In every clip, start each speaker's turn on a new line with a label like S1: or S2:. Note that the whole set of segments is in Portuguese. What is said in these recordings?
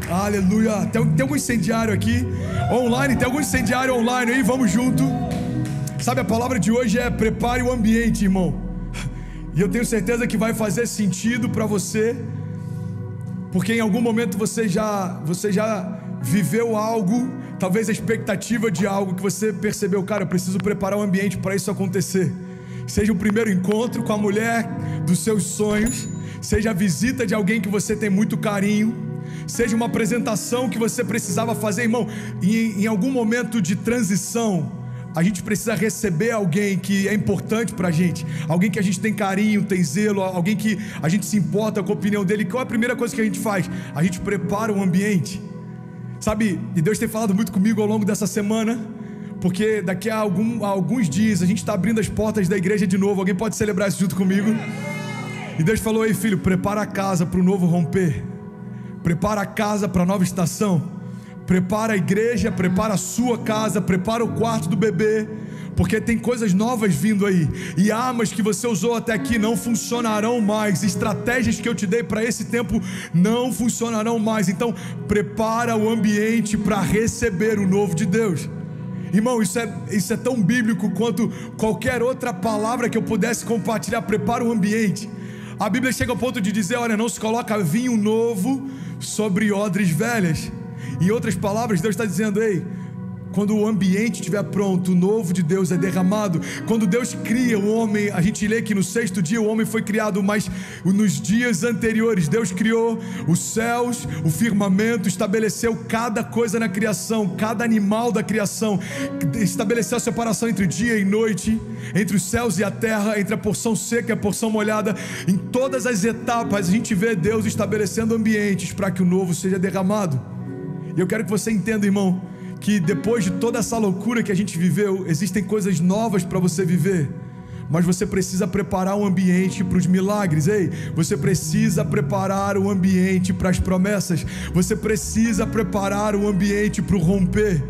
S1: Aleluia. Tem algum incendiário aqui? Online, tem algum incendiário online aí? Vamos junto. Sabe, a palavra de hoje é prepare o ambiente, irmão. E eu tenho certeza que vai fazer sentido para você, porque em algum momento você já viveu algo, talvez a expectativa de algo que você percebeu, cara, eu preciso preparar o ambiente para isso acontecer. Seja o primeiro encontro com a mulher dos seus sonhos, seja a visita de alguém que você tem muito carinho, seja uma apresentação que você precisava fazer, irmão. Em algum momento de transição, a gente precisa receber alguém que é importante pra gente, alguém que a gente tem carinho, tem zelo, alguém que a gente se importa com a opinião dele. Qual é a primeira coisa que a gente faz? A gente prepara um ambiente, sabe? E Deus tem falado muito comigo ao longo dessa semana, porque daqui a alguns dias a gente está abrindo as portas da igreja de novo. Alguém pode celebrar isso junto comigo? E Deus falou: ei filho, prepara a casa para o novo romper, prepara a casa para a nova estação, prepara a igreja, prepara a sua casa, prepara o quarto do bebê, porque tem coisas novas vindo aí, e armas que você usou até aqui não funcionarão mais, estratégias que eu te dei para esse tempo não funcionarão mais. Então prepara o ambiente para receber o novo de Deus. Irmão, isso é tão bíblico quanto qualquer outra palavra que eu pudesse compartilhar. Prepara o ambiente. A Bíblia chega ao ponto de dizer: olha, não se coloca vinho novo sobre odres velhas. Em outras palavras, Deus está dizendo: ei, quando o ambiente estiver pronto, o novo de Deus é derramado. Quando Deus cria o homem, a gente lê que no 6º dia o homem foi criado, mas nos dias anteriores Deus criou os céus, o firmamento, estabeleceu cada coisa na criação, cada animal da criação, estabeleceu a separação entre dia e noite, entre os céus e a terra, entre a porção seca e a porção molhada. Em todas as etapas a gente vê Deus estabelecendo ambientes para que o novo seja derramado. E eu quero que você entenda, irmão, que depois de toda essa loucura que a gente viveu, existem coisas novas para você viver, mas você precisa preparar um ambiente para os milagres. Ei, você precisa preparar o ambiente para as promessas, você precisa preparar o ambiente para o romper.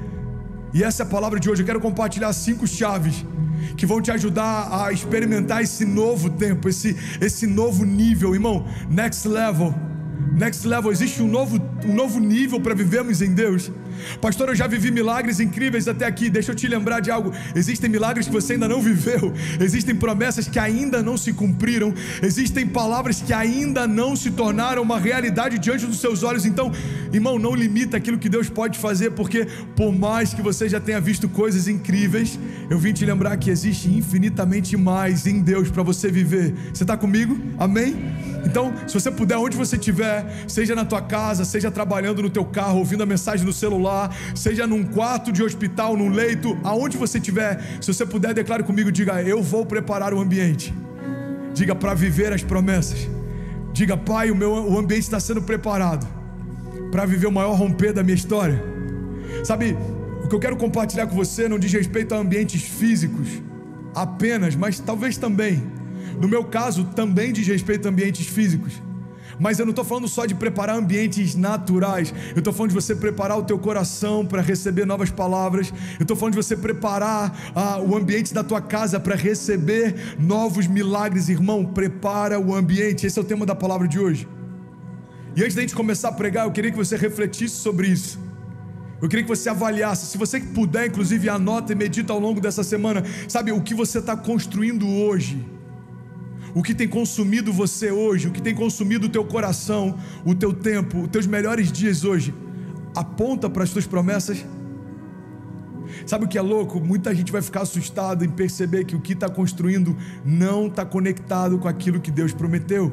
S1: E essa é a palavra de hoje. Eu quero compartilhar 5 chaves que vão te ajudar a experimentar esse novo tempo, esse novo nível, irmão. Next level. Existe um novo nível para vivermos em Deus. Pastor, eu já vivi milagres incríveis até aqui. Deixa eu te lembrar de algo: existem milagres que você ainda não viveu, existem promessas que ainda não se cumpriram, existem palavras que ainda não se tornaram uma realidade diante dos seus olhos. Então, irmão, não limita aquilo que Deus pode fazer, porque por mais que você já tenha visto coisas incríveis, eu vim te lembrar que existe infinitamente mais em Deus para você viver. Você está comigo? Amém? Então, se você puder, onde você estiver, seja na tua casa, seja trabalhando no teu carro, ouvindo a mensagem no celular, seja num quarto de hospital, num leito, aonde você estiver, se você puder, declare comigo, diga: eu vou preparar o ambiente. Diga: para viver as promessas. Diga: Pai, o ambiente está sendo preparado para viver o maior romper da minha história. Sabe, o que eu quero compartilhar com você não diz respeito a ambientes físicos apenas, mas talvez também. No meu caso, também diz respeito a ambientes físicos. Mas eu não estou falando só de preparar ambientes naturais. Eu estou falando de você preparar o teu coração para receber novas palavras. Eu estou falando de você preparar o ambiente da tua casa para receber novos milagres. Irmão, prepara o ambiente. Esse é o tema da palavra de hoje. E antes da gente começar a pregar, eu queria que você refletisse sobre isso. Eu queria que você avaliasse. Se você puder, inclusive, anota e medita ao longo dessa semana. Sabe, o que você está construindo hoje, o que tem consumido você hoje, o que tem consumido o teu coração, o teu tempo, os teus melhores dias hoje, aponta para as tuas promessas? Sabe o que é louco? Muita gente vai ficar assustada em perceber que o que está construindo não está conectado com aquilo que Deus prometeu.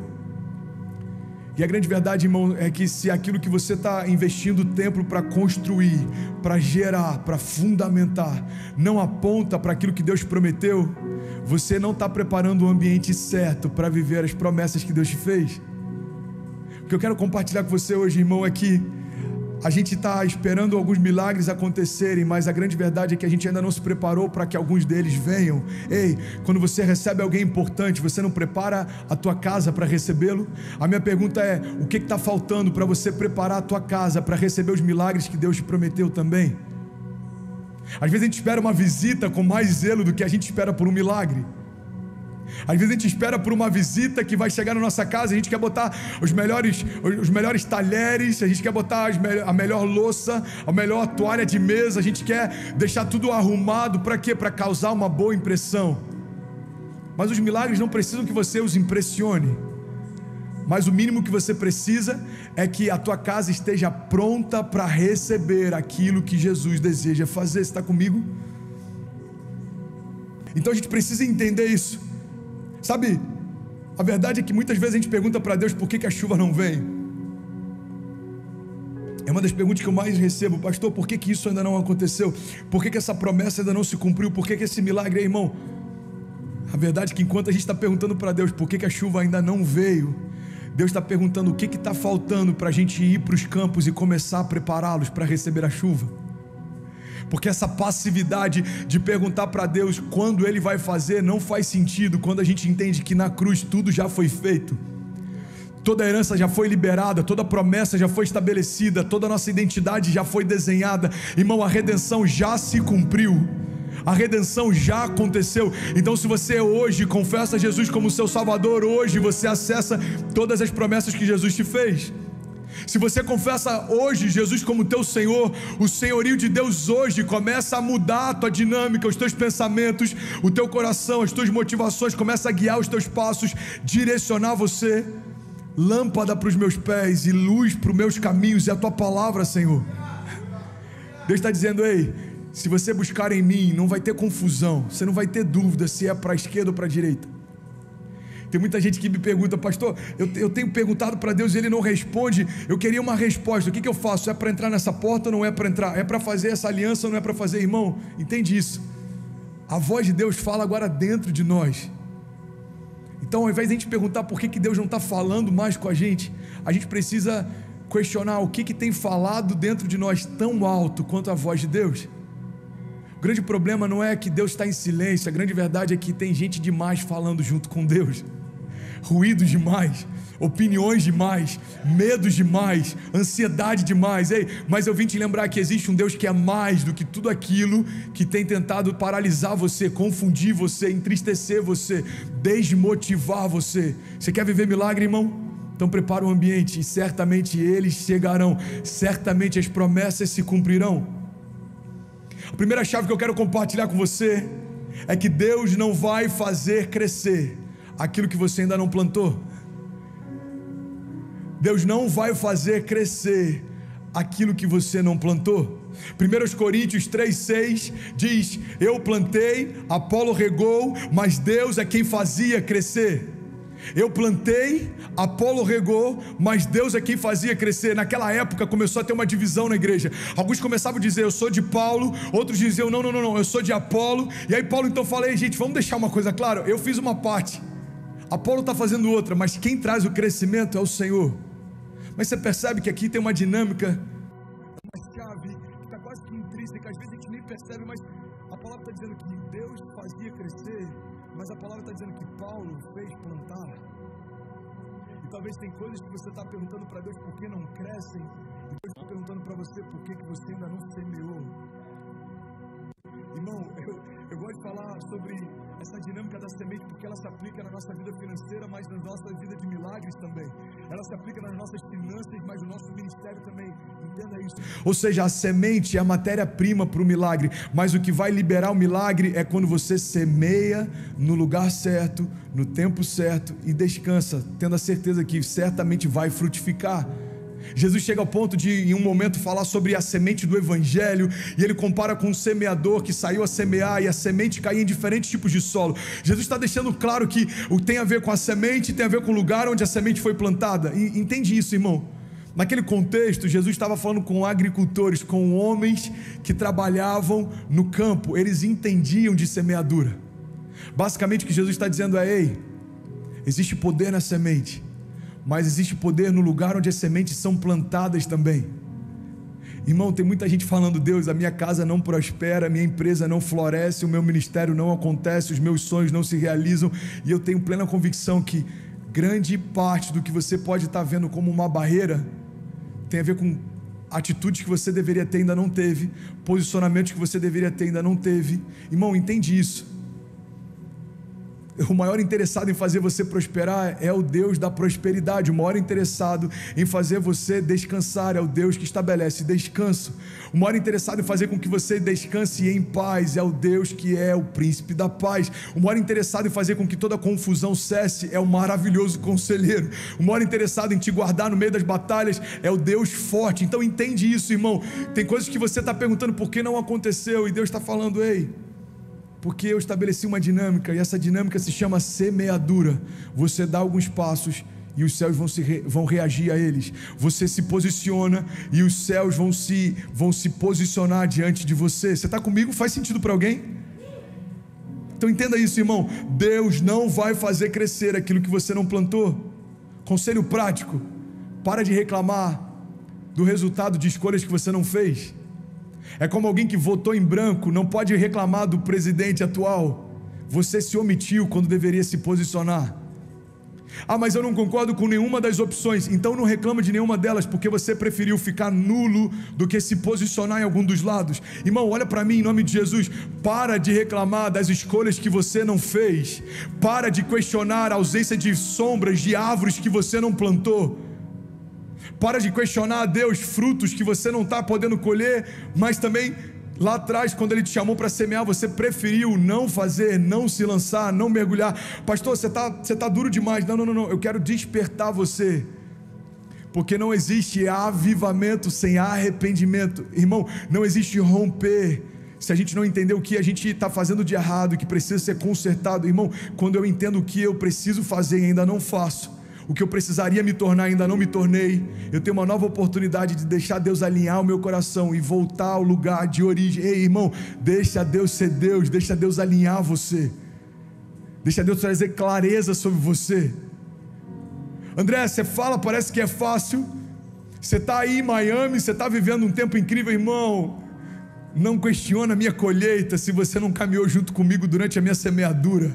S1: E a grande verdade, irmão, é que se aquilo que você está investindo tempo para construir, para gerar, para fundamentar, não aponta para aquilo que Deus prometeu, você não está preparando o ambiente certo para viver as promessas que Deus te fez. O que eu quero compartilhar com você hoje, irmão, é que a gente está esperando alguns milagres acontecerem, mas a grande verdade é que a gente ainda não se preparou para que alguns deles venham. Ei, quando você recebe alguém importante, você não prepara a tua casa para recebê-lo? A minha pergunta é: o que está faltando para você preparar a tua casa para receber os milagres que Deus te prometeu também? Às vezes a gente espera uma visita com mais zelo do que a gente espera por um milagre. Às vezes a gente espera por uma visita que vai chegar na nossa casa, a gente quer botar os melhores talheres, a gente quer botar a melhor louça, a melhor toalha de mesa, a gente quer deixar tudo arrumado, para quê? Para causar uma boa impressão. Mas os milagres não precisam que você os impressione, mas o mínimo que você precisa é que a tua casa esteja pronta para receber aquilo que Jesus deseja fazer. Você está comigo? Então a gente precisa entender isso. Sabe, a verdade é que muitas vezes a gente pergunta para Deus por que a chuva não vem. É uma das perguntas que eu mais recebo: pastor, por que isso ainda não aconteceu? Por que essa promessa ainda não se cumpriu? Por que esse milagre, irmão? A verdade é que enquanto a gente está perguntando para Deus por que a chuva ainda não veio, Deus está perguntando o que está faltando para a gente ir para os campos e começar a prepará-los para receber a chuva. Porque essa passividade de perguntar para Deus quando Ele vai fazer não faz sentido quando a gente entende que na cruz tudo já foi feito, toda a herança já foi liberada, toda a promessa já foi estabelecida, toda a nossa identidade já foi desenhada. Irmão, a redenção já se cumpriu, a redenção já aconteceu. Então se você hoje confessa Jesus como seu Salvador, hoje você acessa todas as promessas que Jesus te fez. Se você confessa hoje Jesus como teu Senhor, o senhorio de Deus hoje começa a mudar a tua dinâmica, os teus pensamentos, o teu coração, as tuas motivações, começa a guiar os teus passos, direcionar você. Lâmpada para os meus pés e luz para os meus caminhos é a tua palavra, Senhor. Deus está dizendo: ei, se você buscar em mim, não vai ter confusão, você não vai ter dúvida se é para a esquerda ou para a direita. Tem muita gente que me pergunta: pastor, eu tenho perguntado para Deus e Ele não responde, eu queria uma resposta, o que eu faço? É para entrar nessa porta ou não é para entrar? É para fazer essa aliança ou não é para fazer? Irmão, entende isso? A voz de Deus fala agora dentro de nós. Então, ao invés de a gente perguntar por que Deus não está falando mais com a gente precisa questionar o que tem falado dentro de nós tão alto quanto a voz de Deus. O grande problema não é que Deus está em silêncio, a grande verdade é que tem gente demais falando junto com Deus, ruídos demais, opiniões demais, medos demais, ansiedade demais. Ei, mas eu vim te lembrar que existe um Deus que é mais do que tudo aquilo que tem tentado paralisar você, confundir você, entristecer você, desmotivar você. Você quer viver milagre, irmão? Então prepara o ambiente e certamente eles chegarão, certamente as promessas se cumprirão. A primeira chave que eu quero compartilhar com você é que Deus não vai fazer crescer aquilo que você ainda não plantou. Deus não vai fazer crescer aquilo que você não plantou. 1 Coríntios 3,6 diz: eu plantei, Apolo regou, mas Deus é quem fazia crescer. Eu plantei, Apolo regou, mas Deus é quem fazia crescer. Naquela época começou a ter uma divisão na igreja. Alguns começavam a dizer: eu sou de Paulo. Outros diziam: não, eu sou de Apolo. E aí Paulo então fala: ei, gente, vamos deixar uma coisa clara, eu fiz uma parte, Apolo está fazendo outra, mas quem traz o crescimento é o Senhor. Mas você percebe que aqui tem uma dinâmica, uma chave que está quase que intrínseca, às vezes a gente nem percebe, mas a palavra está dizendo que Deus fazia crescer, mas a palavra está dizendo que Paulo fez plantar. E talvez tem coisas que você está perguntando para Deus por que não crescem, e Deus está perguntando para você por que você ainda não semeou. Irmão, eu gosto de falar sobre essa dinâmica da semente, porque ela se aplica na nossa vida financeira, mas na nossa vida de milagres também. Ela se aplica nas nossas finanças, mas no nosso ministério também. Entenda isso. Ou seja, a semente é a matéria-prima para o milagre, mas o que vai liberar o milagre é quando você semeia no lugar certo, no tempo certo e descansa, tendo a certeza que certamente vai frutificar. Jesus chega ao ponto de, em um momento, falar sobre a semente do evangelho, e ele compara com um semeador que saiu a semear, e a semente caía em diferentes tipos de solo. Jesus está deixando claro que o tem a ver com a semente, tem a ver com o lugar onde a semente foi plantada. E entende isso, irmão? Naquele contexto, Jesus estava falando com agricultores, com homens que trabalhavam no campo, eles entendiam de semeadura. Basicamente o que Jesus está dizendo é: ei, existe poder na semente, mas existe poder no lugar onde as sementes são plantadas também. Irmão, tem muita gente falando: Deus, a minha casa não prospera, a minha empresa não floresce, o meu ministério não acontece, os meus sonhos não se realizam. E eu tenho plena convicção que grande parte do que você pode estar vendo como uma barreira tem a ver com atitudes que você deveria ter e ainda não teve, posicionamentos que você deveria ter e ainda não teve. Irmão, entende isso. O maior interessado em fazer você prosperar é o Deus da prosperidade. O maior interessado em fazer você descansar é o Deus que estabelece descanso. O maior interessado em fazer com que você descanse em paz é o Deus que é o príncipe da paz. O maior interessado em fazer com que toda confusão cesse é o maravilhoso conselheiro. O maior interessado em te guardar no meio das batalhas é o Deus forte. Então entende isso, irmão. Tem coisas que você está perguntando por que não aconteceu, e Deus está falando: ei, porque eu estabeleci uma dinâmica, e essa dinâmica se chama semeadura. Você dá alguns passos e os céus vão reagir a eles. Você se posiciona e os céus vão se posicionar diante de você. Você está comigo? Faz sentido para alguém? Então entenda isso, irmão. Deus não vai fazer crescer aquilo que você não plantou. Conselho prático: para de reclamar do resultado de escolhas que você não fez. É como alguém que votou em branco, não pode reclamar do presidente atual. Você se omitiu quando deveria se posicionar. Ah, mas eu não concordo com nenhuma das opções. Então não reclama de nenhuma delas, porque você preferiu ficar nulo do que se posicionar em algum dos lados. Irmão, olha para mim em nome de Jesus. Para de reclamar das escolhas que você não fez. Para de questionar a ausência de sombras de árvores que você não plantou. Para de questionar a Deus frutos que você não está podendo colher, mas também lá atrás, quando Ele te chamou para semear, você preferiu não fazer, não se lançar, não mergulhar. Pastor, você tá duro demais. Não, eu quero despertar você, porque não existe avivamento sem arrependimento. Irmão, não existe romper se a gente não entender o que a gente está fazendo de errado, que precisa ser consertado. Irmão, quando eu entendo o que eu preciso fazer e ainda não faço, o que eu precisaria me tornar, ainda não me tornei, eu tenho uma nova oportunidade de deixar Deus alinhar o meu coração e voltar ao lugar de origem. Ei, irmão, deixa Deus ser Deus, deixa Deus alinhar você, deixa Deus trazer clareza sobre você. André, você fala, parece que é fácil, você está aí em Miami, você está vivendo um tempo incrível. Irmão, não questiona a minha colheita se você não caminhou junto comigo durante a minha semeadura.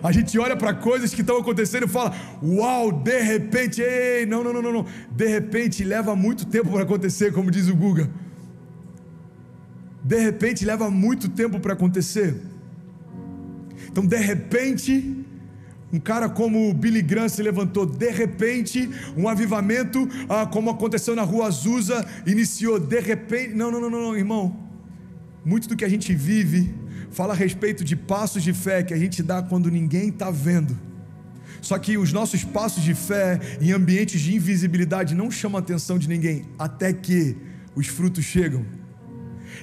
S1: A gente olha para coisas que estão acontecendo e fala: uau, de repente. Ei, não, de repente leva muito tempo para acontecer, como diz o Guga. De repente leva muito tempo para acontecer. Então, de repente, um cara como o Billy Graham se levantou. De repente, um avivamento, como aconteceu na Rua Azusa, iniciou. De repente, não, irmão. Muito do que a gente vive fala a respeito de passos de fé que a gente dá quando ninguém está vendo. Só que os nossos passos de fé em ambientes de invisibilidade não chamam a atenção de ninguém, até que os frutos chegam.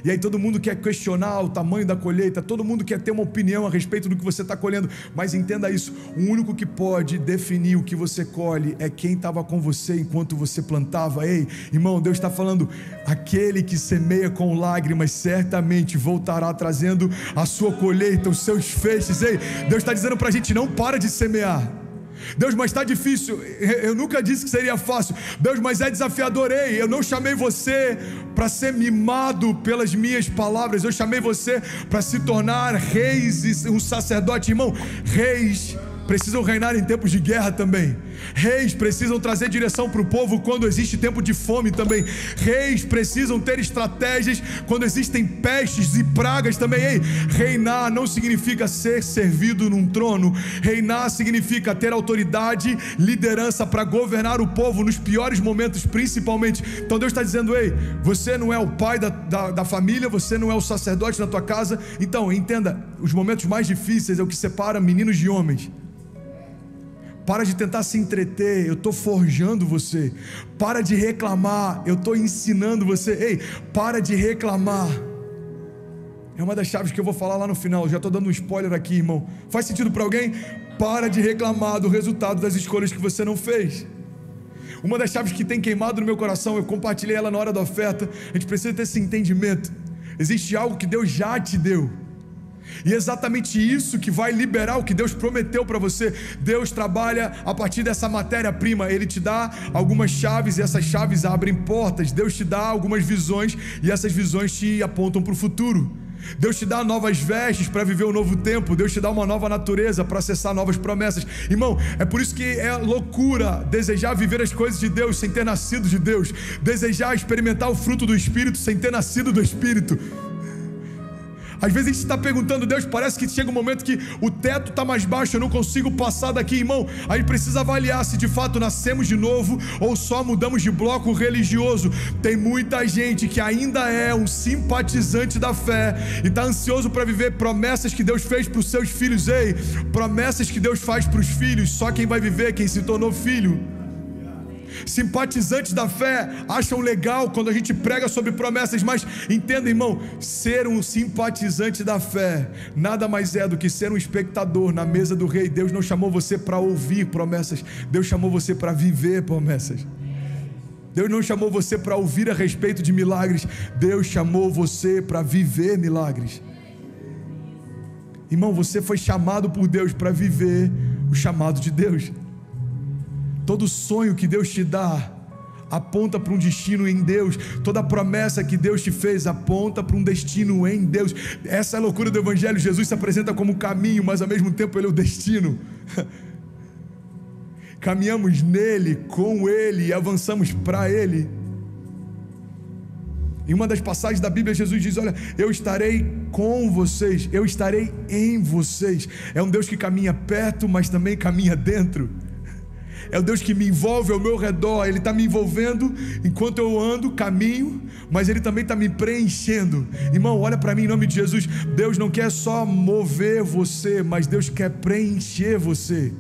S1: E aí todo mundo quer questionar o tamanho da colheita, todo mundo quer ter uma opinião a respeito do que você está colhendo, mas entenda isso: o único que pode definir o que você colhe é quem estava com você enquanto você plantava. Ei, irmão, Deus está falando: aquele que semeia com lágrimas certamente voltará trazendo a sua colheita, os seus feixes. Ei, Deus está dizendo para a gente: não para de semear. Deus, mas está difícil. Eu nunca disse que seria fácil. Deus, mas é desafiador. Ei, eu não chamei você para ser mimado pelas minhas palavras. Eu chamei você para se tornar reis e um sacerdote. Irmão, reis precisam reinar em tempos de guerra também. Reis precisam trazer direção para o povo quando existe tempo de fome também. Reis precisam ter estratégias quando existem pestes e pragas também. Ei, reinar não significa ser servido num trono. Reinar significa ter autoridade, liderança para governar o povo nos piores momentos, principalmente. Então Deus está dizendo: ei, você não é o pai da família, você não é o sacerdote na tua casa. Então entenda, os momentos mais difíceis é o que separa meninos de homens. Para de tentar se entreter, eu estou forjando você. Para de reclamar, eu estou ensinando você. Ei, para de reclamar. É uma das chaves que eu vou falar lá no final. Já estou dando um spoiler aqui, irmão. Faz sentido para alguém? Para de reclamar do resultado das escolhas que você não fez. Uma das chaves que tem queimado no meu coração, eu compartilhei ela na hora da oferta. A gente precisa ter esse entendimento. Existe algo que Deus já te deu, e é exatamente isso que vai liberar o que Deus prometeu para você. Deus trabalha a partir dessa matéria-prima. Ele te dá algumas chaves e essas chaves abrem portas. Deus te dá algumas visões e essas visões te apontam para o futuro. Deus te dá novas vestes para viver um novo tempo. Deus te dá uma nova natureza para acessar novas promessas. Irmão, é por isso que é loucura desejar viver as coisas de Deus sem ter nascido de Deus, desejar experimentar o fruto do Espírito sem ter nascido do Espírito. Às vezes a gente está perguntando, Deus, parece que chega um momento que o teto está mais baixo, eu não consigo passar daqui, irmão. A gente precisa avaliar se de fato nascemos de novo ou só mudamos de bloco religioso. Tem muita gente que ainda é um simpatizante da fé e está ansioso para viver promessas que Deus fez para os seus filhos. Ei, promessas que Deus faz para os filhos, só quem vai viver é quem se tornou filho. Simpatizantes da fé acham legal quando a gente prega sobre promessas, mas entenda, irmão, ser um simpatizante da fé nada mais é do que ser um espectador na mesa do rei. Deus não chamou você para ouvir promessas, Deus chamou você para viver promessas. Deus não chamou você para ouvir a respeito de milagres, Deus chamou você para viver milagres. Irmão, você foi chamado por Deus para viver o chamado de Deus. Todo sonho que Deus te dá aponta para um destino em Deus. Toda promessa que Deus te fez aponta para um destino em Deus. Essa é a loucura do Evangelho. Jesus se apresenta como o caminho, mas ao mesmo tempo Ele é o destino. Caminhamos nele, com Ele e avançamos para Ele. Em uma das passagens da Bíblia, Jesus diz: olha, eu estarei com vocês, eu estarei em vocês. É um Deus que caminha perto, mas também caminha dentro. É o Deus que me envolve ao meu redor. Ele está me envolvendo enquanto eu ando, caminho, mas Ele também está me preenchendo. Irmão, olha para mim em nome de Jesus. Deus não quer só mover você, mas Deus quer preencher você.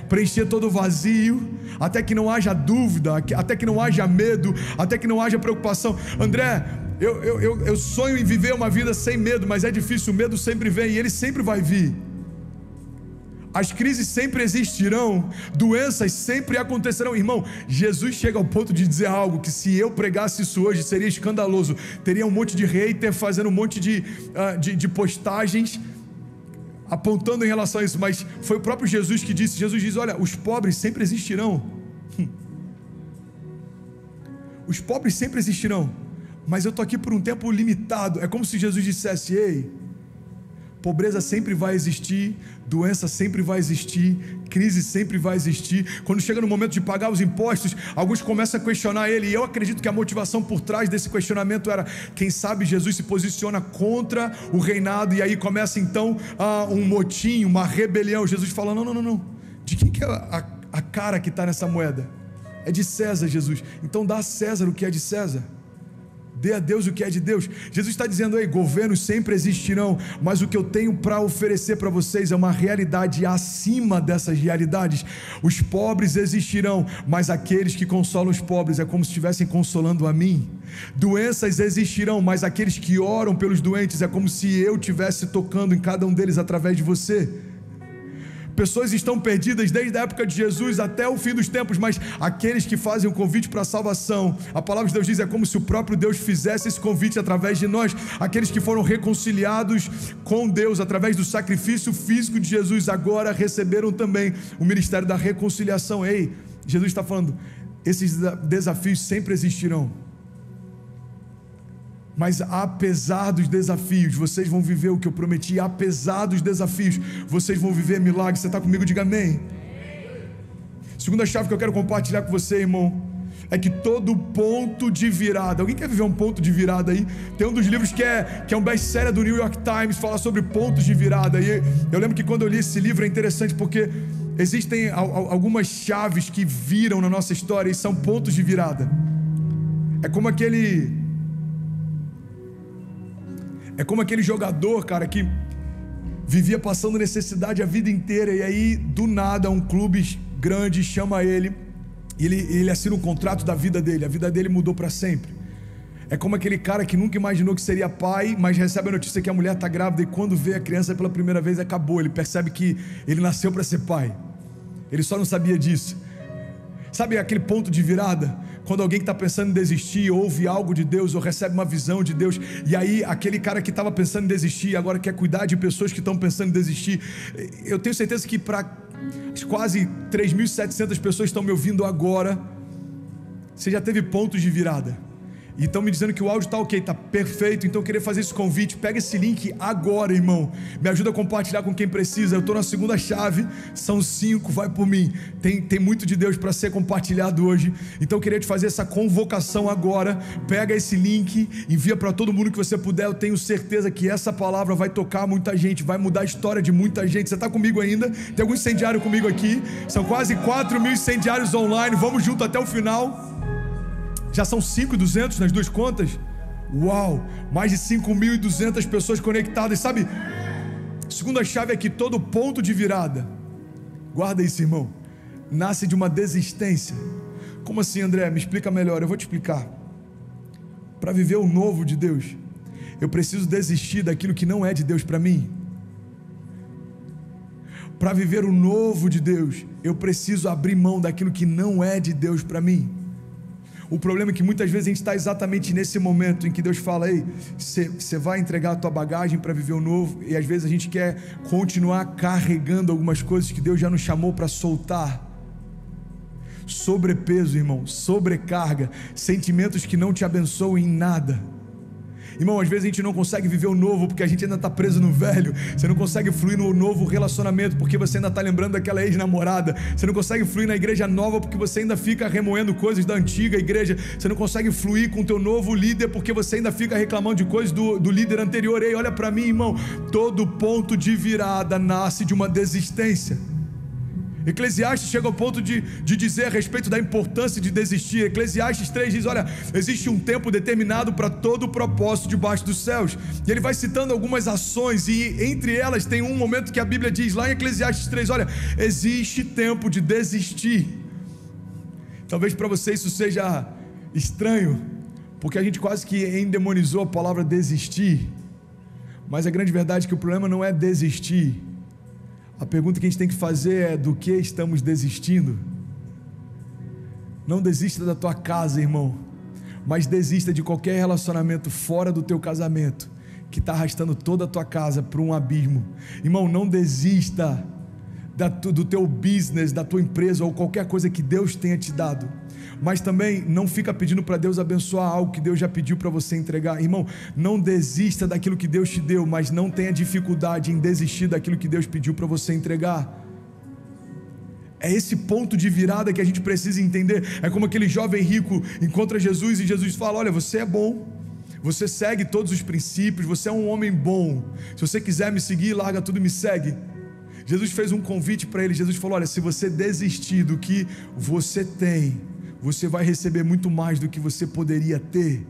S1: Preencher todo o vazio, até que não haja dúvida, até que não haja medo, até que não haja preocupação. André, eu sonho em viver uma vida sem medo, mas é difícil, o medo sempre vem e ele sempre vai vir. As crises sempre existirão, doenças sempre acontecerão. Irmão, Jesus chega ao ponto de dizer algo que se eu pregasse isso hoje seria escandaloso. Teria um monte de hater fazendo um monte de postagens apontando em relação a isso, mas foi o próprio Jesus que disse. Jesus diz: olha, os pobres sempre existirão. Os pobres sempre existirão, mas eu estou aqui por um tempo limitado. É como se Jesus dissesse: ei, pobreza sempre vai existir, doença sempre vai existir, crise sempre vai existir. Quando chega no momento de pagar os impostos, alguns começam a questionar Ele, e eu acredito que a motivação por trás desse questionamento era: quem sabe Jesus se posiciona contra o reinado, e aí começa então um motim, uma rebelião. Jesus fala: não, de quem que é a cara que está nessa moeda? É de César, Jesus. Então dá a César o que é de César, dê a Deus o que é de Deus. Jesus está dizendo: ei, governos sempre existirão, mas o que eu tenho para oferecer para vocês é uma realidade acima dessas realidades. Os pobres existirão, mas aqueles que consolam os pobres é como se estivessem consolando a mim. Doenças existirão, mas aqueles que oram pelos doentes é como se eu estivesse tocando em cada um deles através de você. Pessoas estão perdidas desde a época de Jesus até o fim dos tempos, mas aqueles que fazem o convite para a salvação, a palavra de Deus diz, é como se o próprio Deus fizesse esse convite através de nós. Aqueles que foram reconciliados com Deus através do sacrifício físico de Jesus, agora receberam também o ministério da reconciliação. Ei, Jesus está falando: esses desafios sempre existirão, mas apesar dos desafios, vocês vão viver o que eu prometi. Apesar dos desafios, vocês vão viver milagres. Você está comigo? Diga amém. Segunda chave que eu quero compartilhar com você, irmão, é que todo ponto de virada... Alguém quer viver um ponto de virada aí? Tem um dos livros que é um best-seller do New York Times, fala sobre pontos de virada. E eu lembro que quando eu li esse livro é interessante porque existem algumas chaves que viram na nossa história e são pontos de virada. É como aquele jogador, cara, que vivia passando necessidade a vida inteira, e aí do nada um clube grande chama ele e ele assina um contrato da vida dele. A vida dele mudou para sempre. É como aquele cara que nunca imaginou que seria pai, mas recebe a notícia que a mulher está grávida, e quando vê a criança pela primeira vez, acabou. Ele percebe que ele nasceu para ser pai, ele só não sabia disso. Sabe aquele ponto de virada? Quando alguém que está pensando em desistir ouve algo de Deus, ou recebe uma visão de Deus, e aí aquele cara que estava pensando em desistir agora quer cuidar de pessoas que estão pensando em desistir. Eu tenho certeza que para quase 3.700 pessoas que estão me ouvindo agora, você já teve pontos de virada. E estão me dizendo que o áudio está ok, está perfeito. Então eu queria fazer esse convite. Pega esse link agora, irmão. Me ajuda a compartilhar com quem precisa. Eu estou na segunda chave, são 5, vai por mim. Tem muito de Deus para ser compartilhado hoje. Então eu queria te fazer essa convocação agora. Pega esse link, envia para todo mundo que você puder. Eu tenho certeza que essa palavra vai tocar muita gente, vai mudar a história de muita gente. Você está comigo ainda? Tem algum incendiário comigo aqui? São quase 4 mil incendiários online. Vamos junto até o final. Já são 5.200 nas duas contas? Uau! Mais de 5.200 pessoas conectadas. Sabe, segunda chave é que todo ponto de virada, guarda isso, irmão, nasce de uma desistência. Como assim, André? Me explica melhor. Eu vou te explicar. Para viver o novo de Deus, eu preciso desistir daquilo que não é de Deus para mim. Para viver o novo de Deus, eu preciso abrir mão daquilo que não é de Deus para mim. O problema é que muitas vezes a gente está exatamente nesse momento em que Deus fala: ei, você vai entregar a tua bagagem para viver o novo, e às vezes a gente quer continuar carregando algumas coisas que Deus já nos chamou para soltar. Sobrepeso, irmão, sobrecarga, sentimentos que não te abençoam em nada. Irmão, às vezes a gente não consegue viver o novo porque a gente ainda está preso no velho. Você não consegue fluir no novo relacionamento porque você ainda está lembrando daquela ex-namorada. Você não consegue fluir na igreja nova porque você ainda fica remoendo coisas da antiga igreja. Você não consegue fluir com o teu novo líder porque você ainda fica reclamando de coisas do líder anterior. Ei, olha para mim, irmão, todo ponto de virada nasce de uma desistência. Eclesiastes chega ao ponto de dizer a respeito da importância de desistir. Eclesiastes 3 diz: olha, existe um tempo determinado para todo o propósito debaixo dos céus. E ele vai citando algumas ações, e entre elas tem um momento que a Bíblia diz lá em Eclesiastes 3, olha, existe tempo de desistir. Talvez para você isso seja estranho, porque a gente quase que endemonizou a palavra desistir. Mas a grande verdade é que o problema não é desistir. A pergunta que a gente tem que fazer é: do que estamos desistindo? Não desista da tua casa, irmão, mas desista de qualquer relacionamento fora do teu casamento que está arrastando toda a tua casa para um abismo. Irmão, não desista do teu business, da tua empresa ou qualquer coisa que Deus tenha te dado. Mas também não fica pedindo para Deus abençoar algo que Deus já pediu para você entregar. Irmão, não desista daquilo que Deus te deu, mas não tenha dificuldade em desistir daquilo que Deus pediu para você entregar. É esse ponto de virada que a gente precisa entender. É como aquele jovem rico encontra Jesus e Jesus fala: olha, você é bom, você segue todos os princípios, você é um homem bom, se você quiser me seguir, larga tudo e me segue. Jesus fez um convite para ele. Jesus falou: olha, se você desistir do que você tem, você vai receber muito mais do que você poderia ter.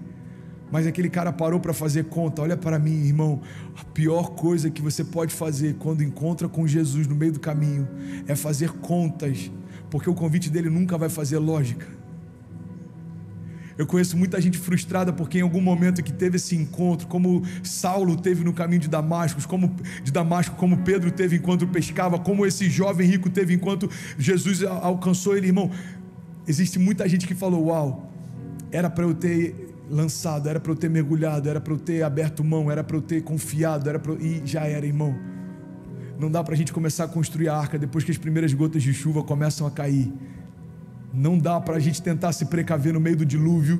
S1: Mas aquele cara parou para fazer conta. Olha para mim, irmão, a pior coisa que você pode fazer quando encontra com Jesus no meio do caminho é fazer contas, porque o convite dele nunca vai fazer lógica. Eu conheço muita gente frustrada porque em algum momento que teve esse encontro, como Saulo teve no caminho de Damasco, como Pedro teve enquanto pescava, como esse jovem rico teve enquanto Jesus alcançou ele, irmão. Existe muita gente que falou: uau, era para eu ter lançado, era para eu ter mergulhado, era para eu ter aberto mão, era para eu ter confiado, e já era, irmão. Não dá para a gente começar a construir a arca depois que as primeiras gotas de chuva começam a cair. Não dá para a gente tentar se precaver no meio do dilúvio.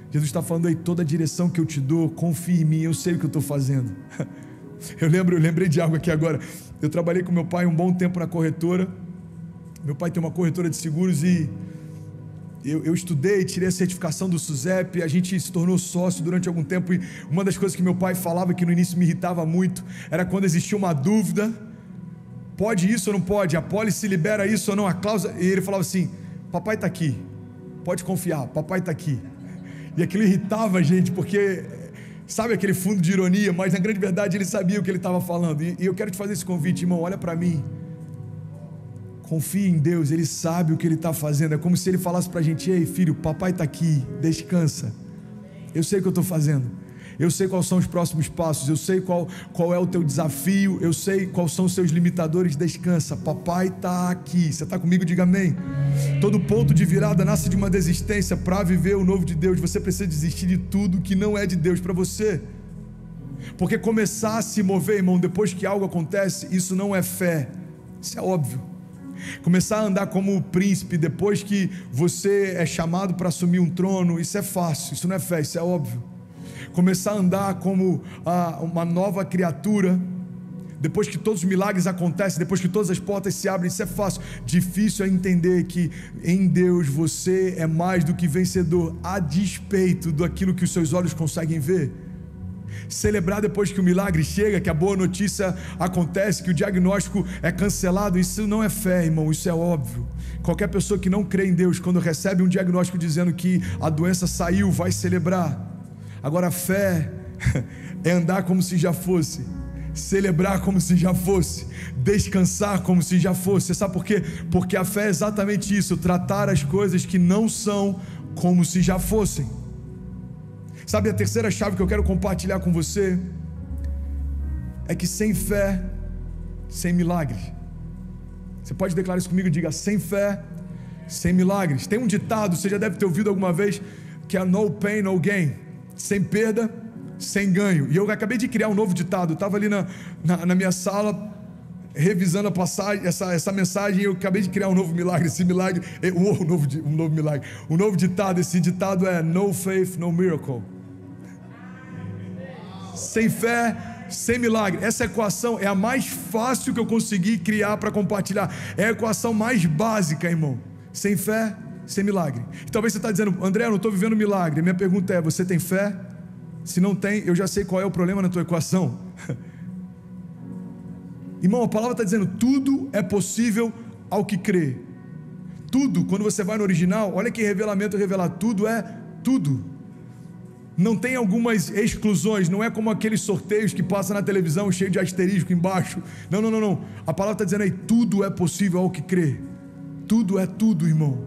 S1: Jesus está falando aí: toda a direção que eu te dou, confia em mim, eu sei o que eu estou fazendo. Eu lembrei de algo aqui agora. Eu trabalhei com meu pai um bom tempo na corretora. Meu pai tem uma corretora de seguros e eu estudei, tirei a certificação do SUSEP, a gente se tornou sócio durante algum tempo, e uma das coisas que meu pai falava que no início me irritava muito, era quando existia uma dúvida: pode isso ou não pode? A pólice libera isso ou não? A cláusula? E ele falava assim: papai está aqui, pode confiar, papai está aqui. E aquilo irritava a gente, porque sabe aquele fundo de ironia, mas na grande verdade ele sabia o que ele estava falando. E eu quero te fazer esse convite, irmão, olha para mim. Confie em Deus, Ele sabe o que Ele está fazendo. É como se Ele falasse para a gente: ei filho, papai está aqui, descansa, eu sei o que eu estou fazendo, eu sei quais são os próximos passos, eu sei qual é o teu desafio, eu sei quais são os seus limitadores, descansa, papai está aqui. Você está comigo? Diga amém. Todo ponto de virada nasce de uma desistência. Para viver o novo de Deus, você precisa desistir de tudo que não é de Deus para você, porque começar a se mover, irmão, depois que algo acontece, isso não é fé, isso é óbvio. Começar a andar como príncipe depois que você é chamado para assumir um trono, isso é fácil, isso não é fé, isso é óbvio. Começar a andar como uma nova criatura, depois que todos os milagres acontecem, depois que todas as portas se abrem, isso é fácil. Difícil é entender que em Deus você é mais do que vencedor, a despeito daquilo que os seus olhos conseguem ver. Celebrar depois que o milagre chega, que a boa notícia acontece, que o diagnóstico é cancelado, isso não é fé, irmão, isso é óbvio. Qualquer pessoa que não crê em Deus, quando recebe um diagnóstico dizendo que a doença saiu, vai celebrar. Agora, fé é andar como se já fosse, celebrar como se já fosse, descansar como se já fosse. Você sabe por quê? Porque a fé é exatamente isso, tratar as coisas que não são como se já fossem. Sabe, a terceira chave que eu quero compartilhar com você é que sem fé, sem milagres. Você pode declarar isso comigo? Diga: sem fé, sem milagres. Tem um ditado, você já deve ter ouvido alguma vez, que é no pain, no gain. Sem perda, sem ganho. E eu acabei de criar um novo ditado. Eu estava ali na minha sala revisando a passagem, essa mensagem, e eu acabei de criar um novo milagre. Esse milagre, um novo milagre, um novo ditado. Esse ditado é: no faith, no miracle. Sem fé, sem milagre. Essa equação é a mais fácil que eu consegui criar para compartilhar. É a equação mais básica, irmão. Sem fé, sem milagre. E talvez você está dizendo: André, eu não estou vivendo milagre. Minha pergunta é: você tem fé? Se não tem, eu já sei qual é o problema na tua equação. Irmão, a palavra está dizendo: tudo é possível ao que crê. Tudo, quando você vai no original, olha que revelamento revelar, tudo é tudo. Não tem algumas exclusões, não é como aqueles sorteios que passam na televisão cheio de asterisco embaixo. Não. A palavra está dizendo aí: tudo é possível ao que crê. Tudo é tudo, irmão.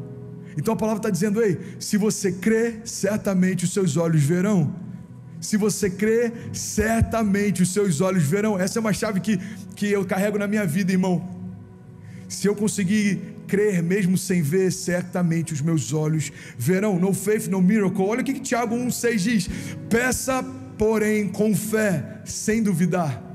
S1: Então a palavra está dizendo: ei, se você crê, certamente os seus olhos verão. Se você crê, certamente os seus olhos verão. Essa é uma chave que eu carrego na minha vida, irmão. Se eu conseguir crer mesmo sem ver, certamente os meus olhos verão. No faith, no miracle. Olha o que Tiago 1,6 diz: peça, porém, com fé, sem duvidar.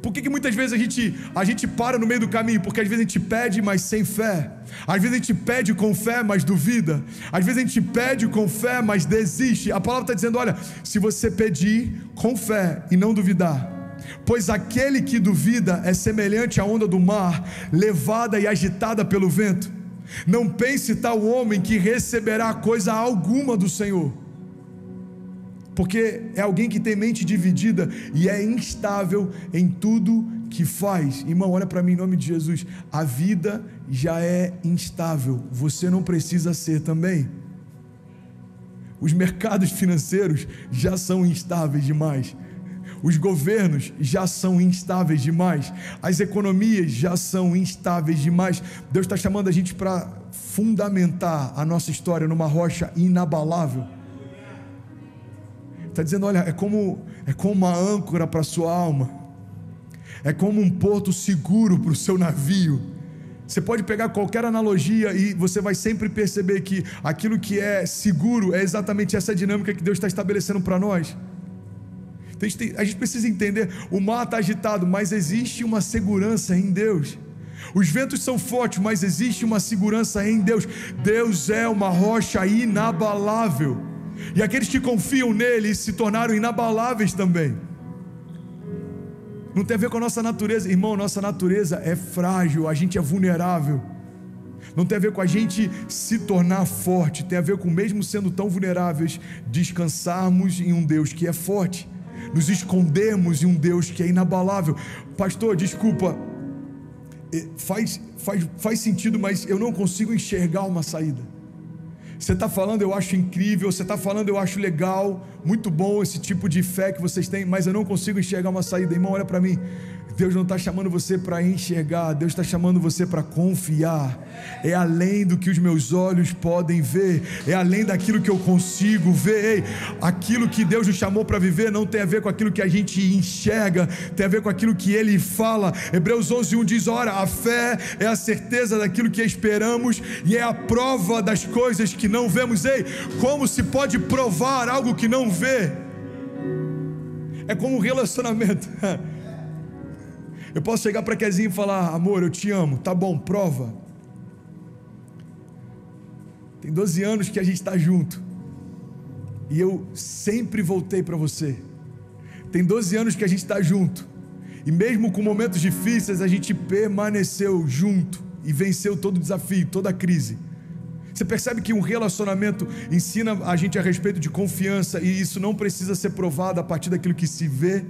S1: Por que muitas vezes a gente para no meio do caminho? Porque às vezes a gente pede, mas sem fé. Às vezes a gente pede com fé, mas duvida. Às vezes a gente pede com fé, mas desiste. A palavra está dizendo: olha, se você pedir com fé e não duvidar, pois aquele que duvida é semelhante à onda do mar, levada e agitada pelo vento. Não pense tal homem que receberá coisa alguma do Senhor, porque é alguém que tem mente dividida e é instável em tudo que faz. Irmão, olha para mim em nome de Jesus. A vida já é instável, você não precisa ser também. Os mercados financeiros já são instáveis demais. Os governos já são instáveis demais. As economias já são instáveis demais. Deus está chamando a gente para fundamentar a nossa história numa rocha inabalável. Está dizendo: olha, é como uma âncora para a sua alma. É como um porto seguro para o seu navio. Você pode pegar qualquer analogia e você vai sempre perceber que aquilo que é seguro é exatamente essa dinâmica que Deus está estabelecendo para nós. A gente precisa entender: o mar está agitado, mas existe uma segurança em Deus. Os ventos são fortes, mas existe uma segurança em Deus. Deus é uma rocha inabalável, e aqueles que confiam nele se tornaram inabaláveis também. Não tem a ver com a nossa natureza, irmão. Nossa natureza é frágil, a gente é vulnerável. Não tem a ver com a gente se tornar forte, tem a ver com, mesmo sendo tão vulneráveis, descansarmos em um Deus que é forte, nos escondermos em um Deus que é inabalável. Pastor, desculpa, faz sentido, mas eu não consigo enxergar uma saída. Você está falando, eu acho incrível, você está falando, eu acho legal, muito bom esse tipo de fé que vocês têm, mas eu não consigo enxergar uma saída. Irmão, olha para mim. Deus não está chamando você para enxergar, Deus está chamando você para confiar. É além do que os meus olhos podem ver, é além daquilo que eu consigo ver. Ei, aquilo que Deus nos chamou para viver não tem a ver com aquilo que a gente enxerga, tem a ver com aquilo que Ele fala. Hebreus 11:1 diz: ora, a fé é a certeza daquilo que esperamos e é a prova das coisas que não vemos. Ei, como se pode provar algo que não vê? É como um relacionamento. Eu posso chegar para Kezinho e falar: amor, eu te amo, tá bom, prova. Tem 12 anos que a gente está junto. E eu sempre voltei para você. Tem 12 anos que a gente está junto. E mesmo com momentos difíceis, a gente permaneceu junto e venceu todo o desafio, toda a crise. Você percebe que um relacionamento ensina a gente a respeito de confiança, e isso não precisa ser provado a partir daquilo que se vê.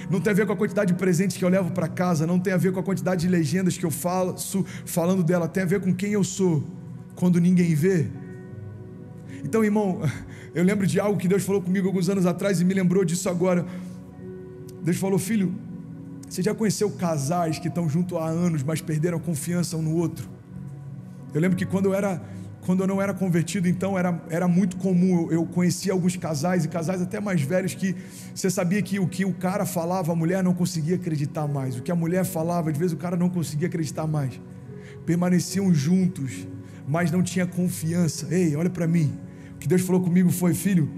S1: Não tem a ver com a quantidade de presentes que eu levo para casa, não tem a ver com a quantidade de legendas que eu faço falando dela, tem a ver com quem eu sou quando ninguém vê. Então, irmão, eu lembro de algo que Deus falou comigo alguns anos atrás e me lembrou disso agora. Deus falou: filho, você já conheceu casais que estão juntos há anos, mas perderam a confiança um no outro? Eu lembro que quando eu não era convertido, então era muito comum, eu conhecia alguns casais, e casais até mais velhos, que você sabia que o que o cara falava, a mulher não conseguia acreditar mais. O que a mulher falava, às vezes o cara não conseguia acreditar mais. Permaneciam juntos, mas não tinha confiança. Ei, olha para mim. O que Deus falou comigo foi: filho,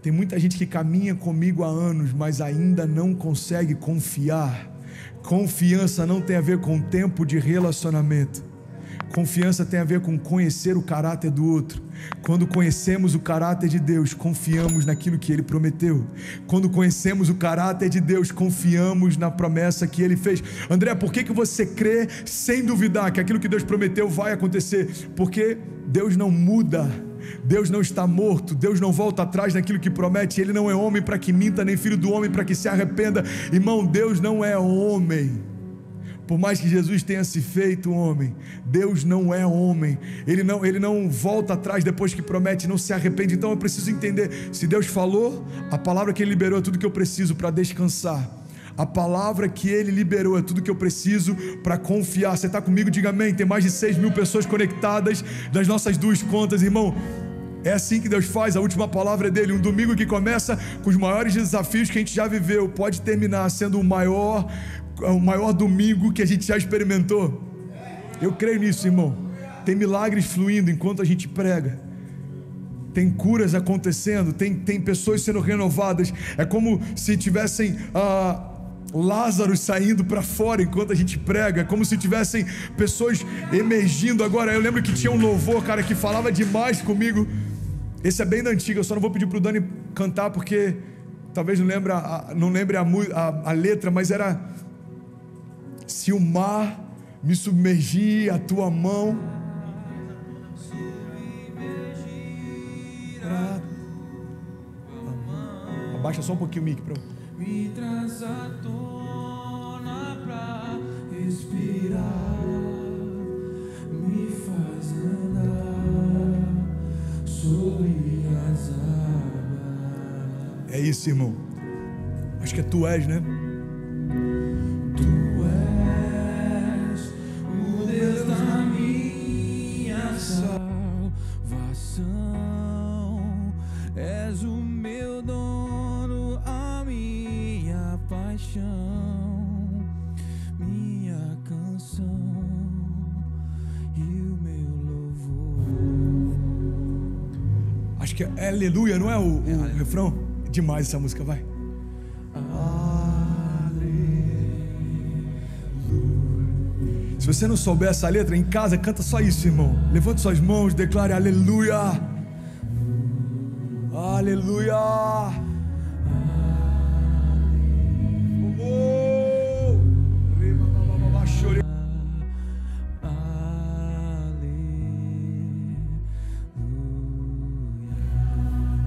S1: tem muita gente que caminha comigo há anos, mas ainda não consegue confiar. Confiança não tem a ver com tempo de relacionamento. Confiança tem a ver com conhecer o caráter do outro. Quando conhecemos o caráter de Deus, confiamos naquilo que Ele prometeu. Quando conhecemos o caráter de Deus, confiamos na promessa que Ele fez. André, por que você crê sem duvidar que aquilo que Deus prometeu vai acontecer? Porque Deus não muda. Deus não está morto, Deus não volta atrás naquilo que promete. Ele não é homem para que minta, nem filho do homem para que se arrependa. Irmão, Deus não é homem. Por mais que Jesus tenha se feito homem, Deus não é homem. Ele não volta atrás depois que promete, não se arrepende. Então eu preciso entender: se Deus falou, a palavra que Ele liberou é tudo que eu preciso para descansar. A palavra que Ele liberou é tudo que eu preciso para confiar. Você está comigo? Diga amém. Tem mais de 6.000 pessoas conectadas das nossas duas contas, irmão. É assim que Deus faz. A última palavra é dele. Um domingo que começa com os maiores desafios que a gente já viveu, pode terminar sendo o maior domingo que a gente já experimentou. Eu creio nisso, irmão. Tem milagres fluindo enquanto a gente prega. Tem curas acontecendo, tem pessoas sendo renovadas. É como se tivessem Lázaro saindo para fora enquanto a gente prega. É como se tivessem pessoas emergindo agora. Eu lembro que tinha um louvor, cara, que falava demais comigo. Esse é bem da antiga, eu só não vou pedir pro Dani cantar, porque talvez não lembre a letra, mas era: se o mar me submergir, a tua mão abaixa só um pouquinho o mic para
S2: me traz à tona pra respirar, me faz andar sobre as águas.
S1: É isso, irmão. Acho que é Tu És, né?
S2: Tu és o Deus da minha salvação, és o meu dono, a minha paixão, minha canção e o meu louvor.
S1: Acho que é aleluia, não é o refrão? Demais essa música, vai. Se você não souber essa letra, em casa canta só isso, irmão. Levante suas mãos, declare aleluia. Aleluia.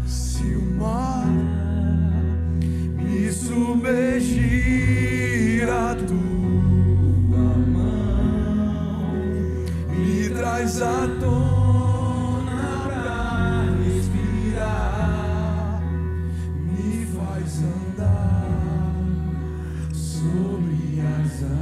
S1: Se o mar me submergir, a tua mão me traz à tona pra respirar, me faz andar sobre as águas.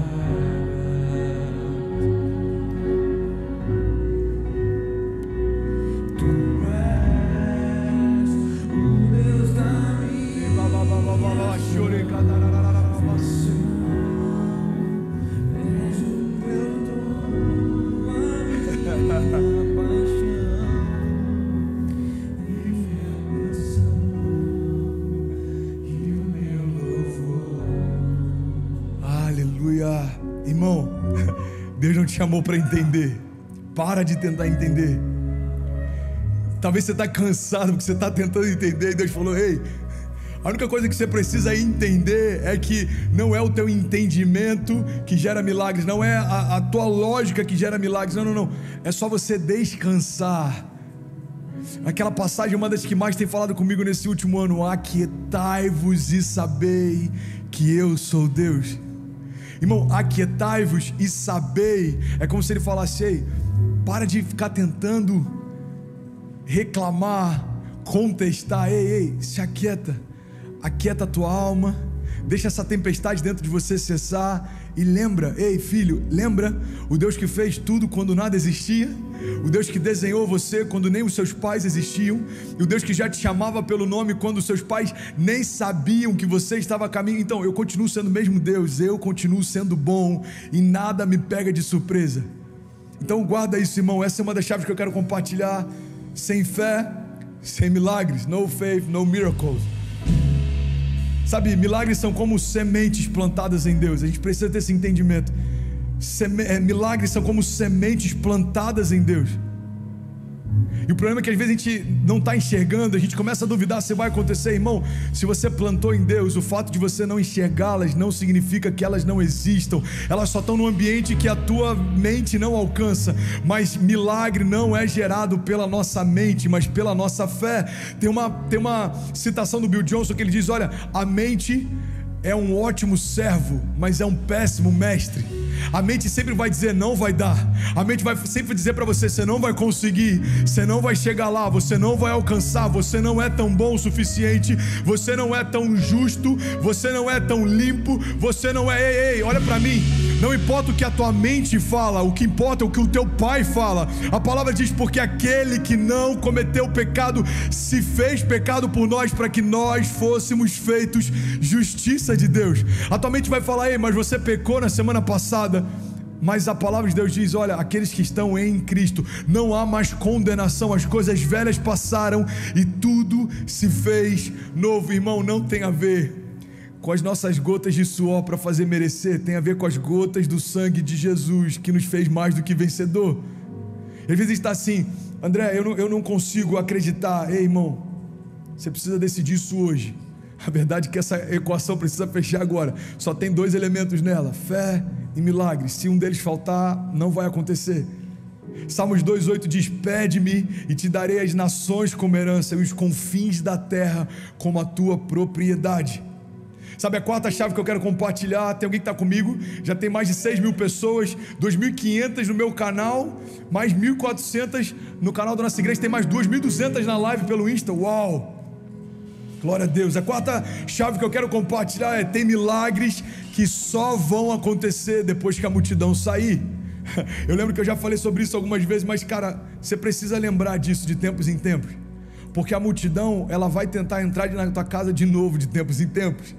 S1: Tu és o Deus da minha salvação, és o meu dono, a minha paixão e minha canção e o meu louvor. Aleluia. Irmão, Deus não te chamou para entender. Para de tentar entender. Talvez você está cansado porque você está tentando entender e Deus falou: ei, a única coisa que você precisa entender é que não é o teu entendimento que gera milagres, não é a tua lógica que gera milagres, não, é só você descansar. Aquela passagem, uma das que mais tem falado comigo nesse último ano: aquietai-vos e sabei que eu sou Deus. Irmão, aquietai-vos e sabei, é como se ele falasse: ei, para de ficar tentando reclamar, contestar, ei, se aquieta, aquieta a tua alma, deixa essa tempestade dentro de você cessar, e lembra, ei filho, lembra o Deus que fez tudo quando nada existia, o Deus que desenhou você quando nem os seus pais existiam, e o Deus que já te chamava pelo nome quando os seus pais nem sabiam que você estava a caminho. Então eu continuo sendo o mesmo Deus, eu continuo sendo bom, e nada me pega de surpresa. Então guarda isso, irmão, essa é uma das chaves que eu quero compartilhar. Sem fé, sem milagres, no faith, no miracles. Sabe, milagres são como sementes plantadas em Deus. A gente precisa ter esse entendimento. Milagres são como sementes plantadas em Deus. E o problema é que às vezes a gente não está enxergando, a gente começa a duvidar se vai acontecer. Irmão, se você plantou em Deus, o fato de você não enxergá-las não significa que elas não existam. Elas só estão no ambiente que a tua mente não alcança. Mas milagre não é gerado pela nossa mente, mas pela nossa fé. Tem uma citação do Bill Johnson que ele diz: olha, a mente é um ótimo servo, mas é um péssimo mestre. A mente sempre vai dizer: não vai dar. A mente vai sempre dizer para você: você não vai conseguir, você não vai chegar lá, você não vai alcançar, você não é tão bom o suficiente, você não é tão justo, você não é tão limpo, você não é... Ei, olha para mim, não importa o que a tua mente fala, o que importa é o que o teu pai fala. A palavra diz: porque aquele que não cometeu pecado se fez pecado por nós, para que nós fôssemos feitos justiça de Deus. A tua mente vai falar: ei, mas você pecou na semana passada. Mas a palavra de Deus diz: olha, aqueles que estão em Cristo, não há mais condenação, as coisas velhas passaram e tudo se fez novo. Irmão, não tem a ver com as nossas gotas de suor para fazer merecer, tem a ver com as gotas do sangue de Jesus, que nos fez mais do que vencedor. Às vezes está assim: André, eu não consigo acreditar. Ei, irmão, você precisa decidir isso hoje. A verdade é que essa equação precisa fechar agora. Só tem 2 elementos nela: fé e milagre. Se um deles faltar, não vai acontecer. Salmos 2:8 diz: pede-me e te darei as nações como herança, e os confins da terra como a tua propriedade. Sabe a quarta chave que eu quero compartilhar? Tem alguém que está comigo? Já tem mais de 6.000 pessoas, 2.500 no meu canal, mais 1.400 no canal da nossa igreja, tem mais 2.200 na live pelo Insta. Uau! Glória a Deus. A quarta chave que eu quero compartilhar é: tem milagres que só vão acontecer depois que a multidão sair. Eu lembro que eu já falei sobre isso algumas vezes, mas cara, você precisa lembrar disso de tempos em tempos, porque a multidão, ela vai tentar entrar na tua casa de novo de tempos em tempos.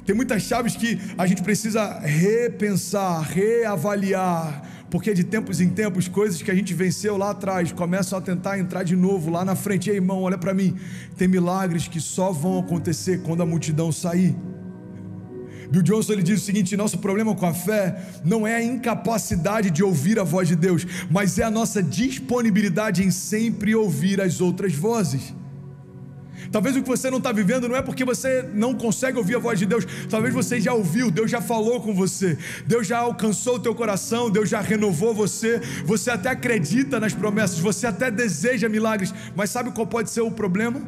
S1: Tem muitas chaves que a gente precisa repensar, reavaliar, porque de tempos em tempos, coisas que a gente venceu lá atrás começam a tentar entrar de novo lá na frente. Ei, irmão, olha para mim, tem milagres que só vão acontecer quando a multidão sair. Bill Johnson, ele diz o seguinte: nosso problema com a fé não é a incapacidade de ouvir a voz de Deus, mas é a nossa disponibilidade em sempre ouvir as outras vozes. Talvez o que você não está vivendo não é porque você não consegue ouvir a voz de Deus. Talvez você já ouviu, Deus já falou com você, Deus já alcançou o teu coração, Deus já renovou você, você até acredita nas promessas, você até deseja milagres, mas sabe qual pode ser o problema?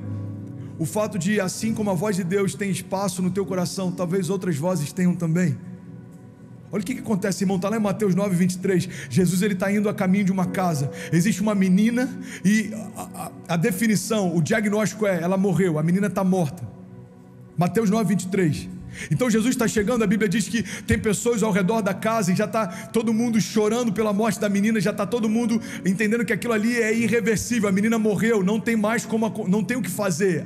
S1: O fato de, assim como a voz de Deus tem espaço no teu coração, talvez outras vozes tenham também. Olha o que acontece, irmão, está lá em Mateus 9:23, Jesus ele está indo a caminho de uma casa, existe uma menina e a definição, o diagnóstico é: ela morreu, a menina está morta. Mateus 9:23. Então Jesus está chegando, a Bíblia diz que tem pessoas ao redor da casa e já está todo mundo chorando pela morte da menina, já está todo mundo entendendo que aquilo ali é irreversível, a menina morreu, não tem mais como, não tem o que fazer.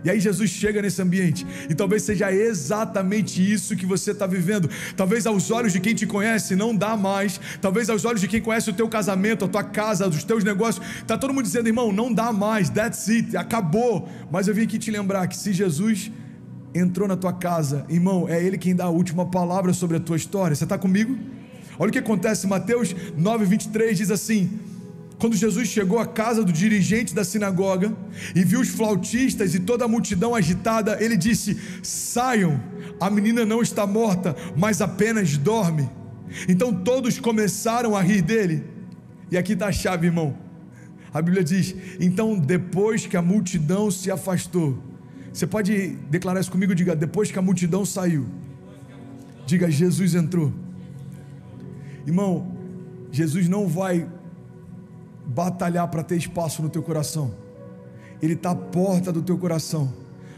S1: E aí Jesus chega nesse ambiente, e talvez seja exatamente isso que você está vivendo. Talvez aos olhos de quem te conhece não dá mais, talvez aos olhos de quem conhece o teu casamento, a tua casa, os teus negócios, está todo mundo dizendo: irmão, não dá mais, that's it, acabou. Mas eu vim aqui te lembrar que se Jesus entrou na tua casa, irmão, é Ele quem dá a última palavra sobre a tua história. Você está comigo? Olha o que acontece, Mateus 9:23 diz assim: Quando Jesus chegou à casa do dirigente da sinagoga e viu os flautistas e toda a multidão agitada, ele disse: saiam, a menina não está morta, mas apenas dorme. Então todos começaram a rir dele. E aqui está a chave, irmão. A Bíblia diz: então depois que a multidão se afastou, você pode declarar isso comigo? Diga: depois que a multidão saiu. Diga: Jesus entrou. Irmão, Jesus não vai batalhar para ter espaço no teu coração. Ele está à porta do teu coração,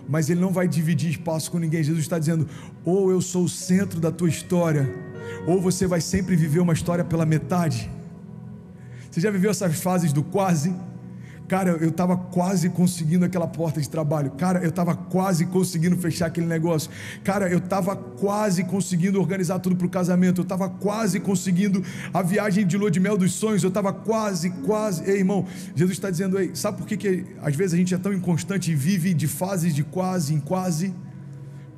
S1: mas Ele não vai dividir espaço com ninguém. Jesus está dizendo: ou eu sou o centro da tua história, ou você vai sempre viver uma história pela metade. Você já viveu essas fases do quase? Cara, eu estava quase conseguindo aquela porta de trabalho. Cara, eu estava quase conseguindo fechar aquele negócio. Cara, eu estava quase conseguindo organizar tudo para o casamento. Eu estava quase conseguindo a viagem de lua de mel dos sonhos. Eu estava quase. Ei, irmão, Jesus está dizendo: ei, sabe por que às vezes a gente é tão inconstante e vive de fases de quase em quase?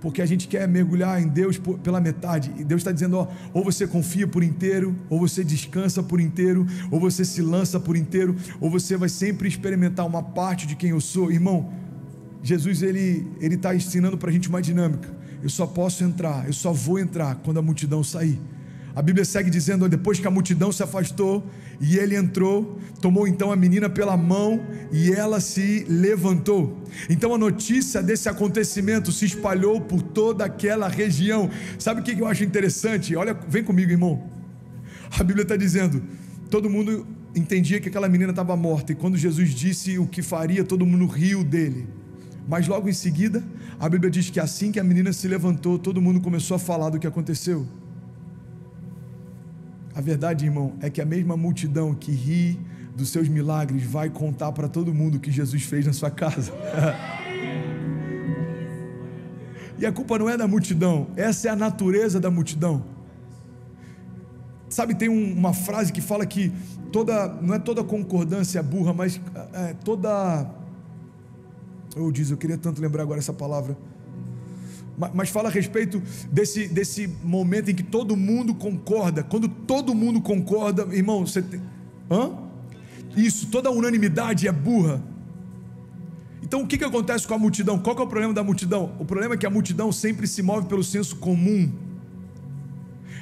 S1: Porque a gente quer mergulhar em Deus pela metade. E Deus está dizendo: ó, ou você confia por inteiro, ou você descansa por inteiro, ou você se lança por inteiro, ou você vai sempre experimentar uma parte de quem eu sou. Irmão, Jesus ele está ensinando para a gente uma dinâmica. Eu só posso entrar, eu só vou entrar quando a multidão sair. A Bíblia segue dizendo: depois que a multidão se afastou e ele entrou, tomou então a menina pela mão e ela se levantou. Então a notícia desse acontecimento se espalhou por toda aquela região. Sabe o que eu acho interessante? Olha, vem comigo, irmão. A Bíblia está dizendo: todo mundo entendia que aquela menina estava morta, e quando Jesus disse o que faria, todo mundo riu dele. Mas logo em seguida, a Bíblia diz que assim que a menina se levantou, todo mundo começou a falar do que aconteceu. A verdade, irmão, é que a mesma multidão que ri dos seus milagres vai contar para todo mundo o que Jesus fez na sua casa. E a culpa não é da multidão, essa é a natureza da multidão. Sabe, tem uma frase que fala que não é toda concordância burra, mas toda... eu queria tanto lembrar agora essa palavra. Mas fala a respeito desse momento em que todo mundo concorda. Quando todo mundo concorda, irmão, você tem... Isso, toda unanimidade é burra. Então o que acontece com a multidão? Qual que é o problema da multidão? O problema é que a multidão sempre se move pelo senso comum.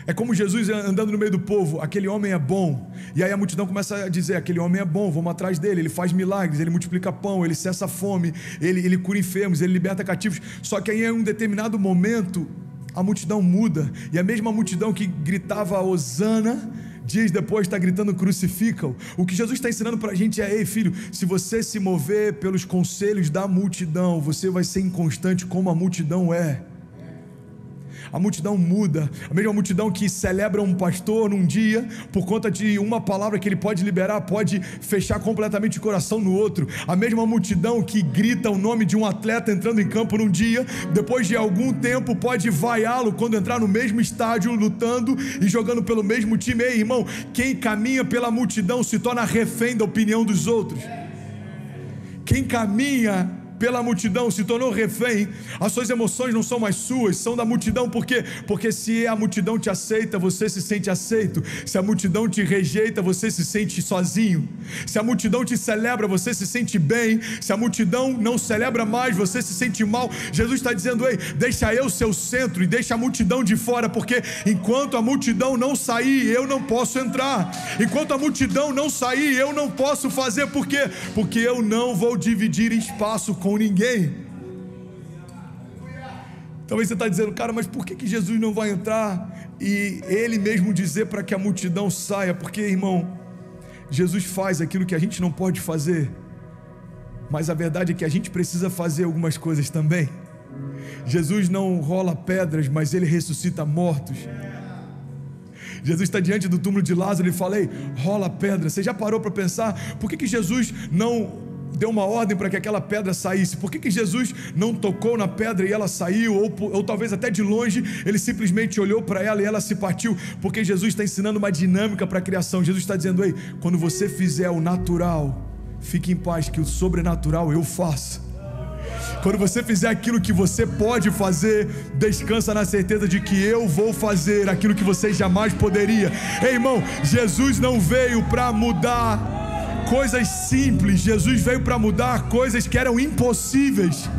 S1: É como Jesus andando no meio do povo: aquele homem é bom. E aí a multidão começa a dizer: aquele homem é bom, vamos atrás dele, ele faz milagres, ele multiplica pão, ele cessa a fome, ele cura enfermos, ele liberta cativos. Só que aí em um determinado momento a multidão muda, e a mesma multidão que gritava Hosana, dias depois está gritando crucifica-o. O que Jesus está ensinando para a gente é: ei filho, se você se mover pelos conselhos da multidão, você vai ser inconstante como a multidão é. A multidão muda, a mesma multidão que celebra um pastor num dia, por conta de uma palavra que ele pode liberar, pode fechar completamente o coração no outro. A mesma multidão que grita o nome de um atleta entrando em campo num dia, depois de algum tempo pode vaiá-lo quando entrar no mesmo estádio, lutando e jogando pelo mesmo time. Ei, irmão, quem caminha pela multidão se torna refém da opinião dos outros. Quem caminha pela multidão se tornou refém. As suas emoções não são mais suas, são da multidão. Por quê? Porque se a multidão te aceita, você se sente aceito. Se a multidão te rejeita, você se sente sozinho. Se a multidão te celebra, você se sente bem. Se a multidão não celebra mais, você se sente mal. Jesus está dizendo: ei, deixa eu ser o centro e deixa a multidão de fora, porque enquanto a multidão não sair, eu não posso entrar. Enquanto a multidão não sair, eu não posso fazer. Por quê? Porque eu não vou dividir espaço com ninguém. Talvez você está dizendo: cara, mas por que Jesus não vai entrar e ele mesmo dizer para que a multidão saia? Porque, irmão, Jesus faz aquilo que a gente não pode fazer, mas a verdade é que a gente precisa fazer algumas coisas também. Jesus não rola pedras, mas ele ressuscita mortos. Jesus está diante do túmulo de Lázaro e fala: ei, rola pedra. Você já parou para pensar por que Jesus não deu uma ordem para que aquela pedra saísse? Por que Jesus não tocou na pedra e ela saiu? Ou talvez até de longe ele simplesmente olhou para ela e ela se partiu? Porque Jesus está ensinando uma dinâmica para a criação. Jesus está dizendo: ei, quando você fizer o natural, fique em paz, que o sobrenatural eu faço. Quando você fizer aquilo que você pode fazer, descansa na certeza de que eu vou fazer aquilo que você jamais poderia. Ei, irmão, Jesus não veio para mudar coisas simples. Jesus veio para mudar coisas que eram impossíveis.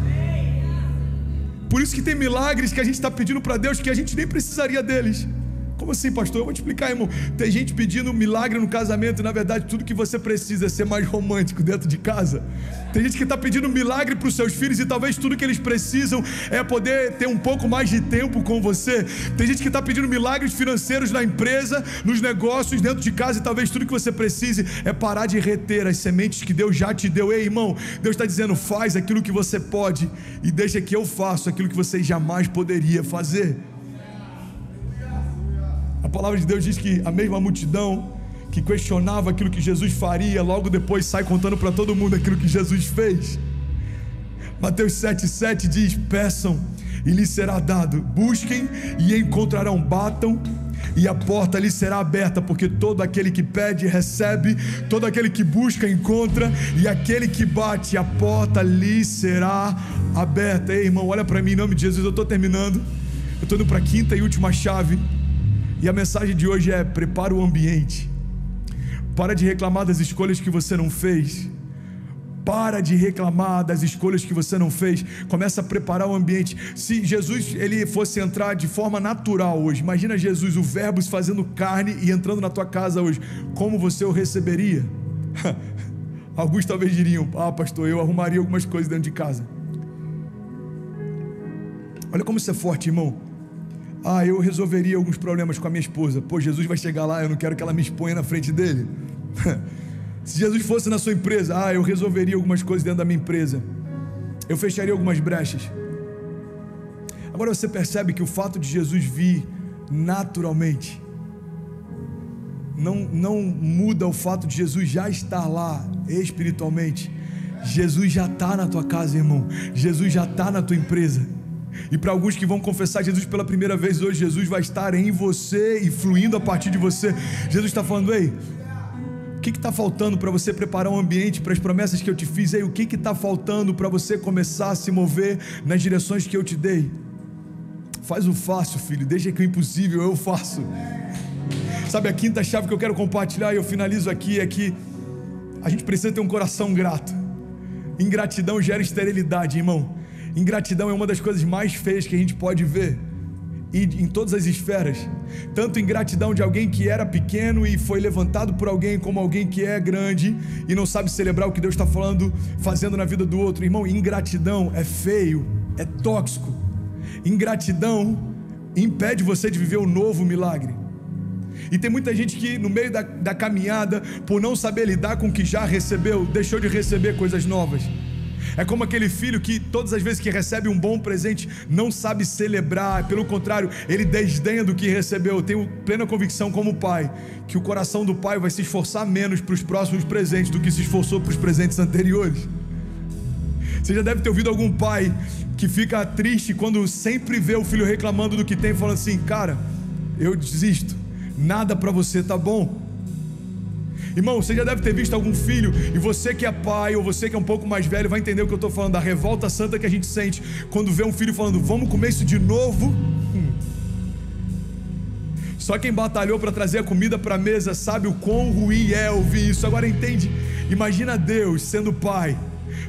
S1: Por isso que tem milagres que a gente está pedindo para Deus que a gente nem precisaria deles. Como assim, pastor? Eu vou te explicar, irmão. Tem gente pedindo um milagre no casamento e na verdade tudo que você precisa é ser mais romântico dentro de casa. Tem gente que está pedindo um milagre para os seus filhos e talvez tudo que eles precisam é poder ter um pouco mais de tempo com você. Tem gente que está pedindo milagres financeiros na empresa, nos negócios, dentro de casa, e talvez tudo que você precise é parar de reter as sementes que Deus já te deu. Ei, irmão, Deus está dizendo: faz aquilo que você pode e deixa que eu faça aquilo que você jamais poderia fazer. A palavra de Deus diz que a mesma multidão que questionava aquilo que Jesus faria, logo depois sai contando para todo mundo aquilo que Jesus fez. Mateus 7,7 diz: peçam e lhes será dado, busquem e encontrarão, batam e a porta lhes será aberta, porque todo aquele que pede recebe, todo aquele que busca encontra, e aquele que bate, a porta lhe será aberta. Ei, irmão, olha para mim, em nome de Jesus. Eu estou terminando, eu estou indo para a quinta e última chave. E a mensagem de hoje é: prepara o ambiente. Para de reclamar das escolhas que você não fez. Para de reclamar das escolhas que você não fez. Começa a preparar o ambiente. Se Jesus ele fosse entrar de forma natural hoje, imagina Jesus, o verbo se fazendo carne e entrando na tua casa hoje, como você o receberia? Alguns talvez diriam: ah, pastor, eu arrumaria algumas coisas dentro de casa. Olha como isso é forte, irmão. Ah, eu resolveria alguns problemas com a minha esposa. Pô, Jesus vai chegar lá, eu não quero que ela me exponha na frente dele. Se Jesus fosse na sua empresa: ah, eu resolveria algumas coisas dentro da minha empresa, eu fecharia algumas brechas. Agora você percebe que o fato de Jesus vir naturalmente não muda o fato de Jesus já estar lá espiritualmente. Jesus já está na tua casa, irmão. Jesus já está na tua empresa. E para alguns que vão confessar Jesus pela primeira vez hoje, Jesus vai estar em você e fluindo a partir de você. Jesus está falando: ei, o que está faltando para você preparar um ambiente para as promessas que eu te fiz? Ei, o que está faltando para você começar a se mover nas direções que eu te dei? Faz o fácil, filho, deixa que o impossível eu faço. Sabe, a quinta chave que eu quero compartilhar, e eu finalizo aqui, é que a gente precisa ter um coração grato. Ingratidão gera esterilidade, irmão. Ingratidão é uma das coisas mais feias que a gente pode ver, e em todas as esferas. Tanto ingratidão de alguém que era pequeno e foi levantado por alguém, como alguém que é grande e não sabe celebrar o que Deus está fazendo na vida do outro. Irmão, ingratidão é feio, é tóxico. Ingratidão impede você de viver um novo milagre. E tem muita gente que no meio da caminhada, por não saber lidar com o que já recebeu, deixou de receber coisas novas. É como aquele filho que todas as vezes que recebe um bom presente não sabe celebrar, pelo contrário, ele desdenha do que recebeu. Eu tenho plena convicção como pai, que o coração do pai vai se esforçar menos para os próximos presentes do que se esforçou para os presentes anteriores. Você já deve ter ouvido algum pai que fica triste quando sempre vê o filho reclamando do que tem, falando assim: cara, eu desisto, nada para você tá bom. Irmão, você já deve ter visto algum filho, e você que é pai, ou você que é um pouco mais velho, vai entender o que eu estou falando, da revolta santa que a gente sente quando vê um filho falando: vamos comer isso de novo? Só quem batalhou para trazer a comida para a mesa sabe o quão ruim é ouvir isso. Agora entende, imagina Deus sendo pai,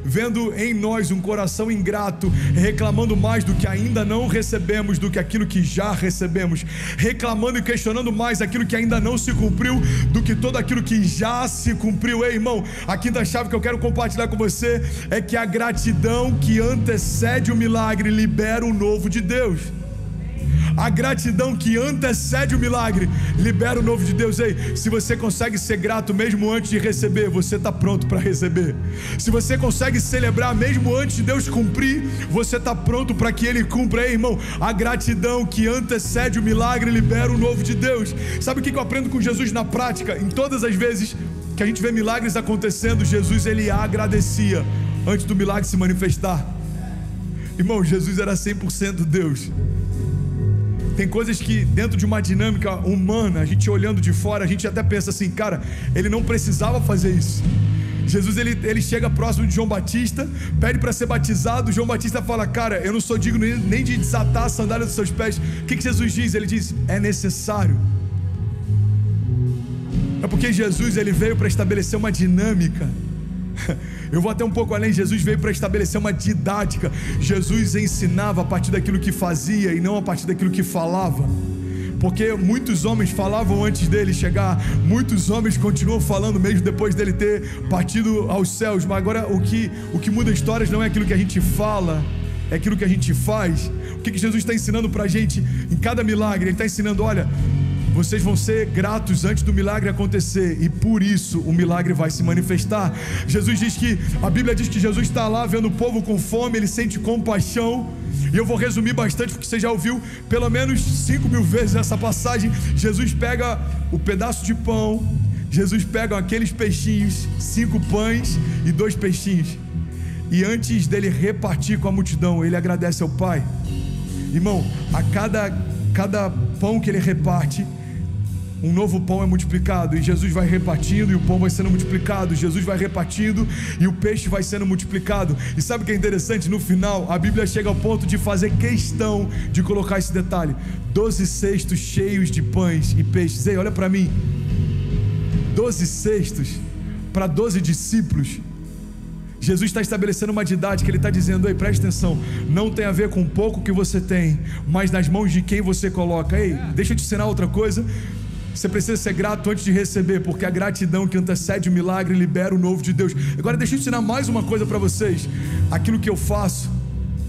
S1: vendo em nós um coração ingrato, reclamando mais do que ainda não recebemos do que aquilo que já recebemos, reclamando e questionando mais aquilo que ainda não se cumpriu do que todo aquilo que já se cumpriu. Ei, irmão, a quinta chave que eu quero compartilhar com você é que a gratidão que antecede o milagre libera o novo de Deus. A gratidão que antecede o milagre libera o novo de Deus. Ei, se você consegue ser grato mesmo antes de receber, você está pronto para receber. Se você consegue celebrar mesmo antes de Deus cumprir, você está pronto para que Ele cumpra. Ei, irmão, a gratidão que antecede o milagre libera o novo de Deus. Sabe o que eu aprendo com Jesus na prática? Em todas as vezes que a gente vê milagres acontecendo, Jesus ele agradecia antes do milagre se manifestar. Irmão, Jesus era 100% Deus. Tem coisas que dentro de uma dinâmica humana, a gente olhando de fora, a gente até pensa assim: cara, ele não precisava fazer isso. Jesus ele chega próximo de João Batista, pede para ser batizado. João Batista fala: cara, eu não sou digno nem de desatar a sandália dos seus pés. O que Jesus diz? Ele diz: é necessário. É porque Jesus, ele veio para estabelecer uma dinâmica. Eu vou até um pouco além. Jesus veio para estabelecer uma didática. Jesus ensinava a partir daquilo que fazia e não a partir daquilo que falava. Porque muitos homens falavam antes dele chegar, muitos homens continuam falando mesmo depois dele ter partido aos céus. Mas agora o que muda histórias não é aquilo que a gente fala, é aquilo que a gente faz. O que Jesus está ensinando para a gente em cada milagre? Ele está ensinando: olha, vocês vão ser gratos antes do milagre acontecer, e por isso o milagre vai se manifestar. Jesus diz que, a Bíblia diz que Jesus está lá vendo o povo com fome, ele sente compaixão. E eu vou resumir bastante, porque você já ouviu pelo menos 5.000 vezes essa passagem. Jesus pega o pedaço de pão, Jesus pega aqueles peixinhos, 5 pães e 2 peixinhos, e antes dele repartir com a multidão, ele agradece ao Pai. Irmão, a cada pão que ele reparte, um novo pão é multiplicado, e Jesus vai repartindo e o pão vai sendo multiplicado, Jesus vai repartindo e o peixe vai sendo multiplicado. E sabe o que é interessante? No final, a Bíblia chega ao ponto de fazer questão de colocar esse detalhe: 12 cestos cheios de pães e peixes. Ei, olha para mim, 12 cestos para 12 discípulos. Jesus está estabelecendo uma didática. Ele está dizendo: ei, preste atenção, não tem a ver com o pouco que você tem, mas nas mãos de quem você coloca. Ei, deixa eu te ensinar outra coisa. Você precisa ser grato antes de receber, porque a gratidão que antecede o milagre libera o novo de Deus. Agora deixa eu ensinar mais uma coisa para vocês. Aquilo que eu faço,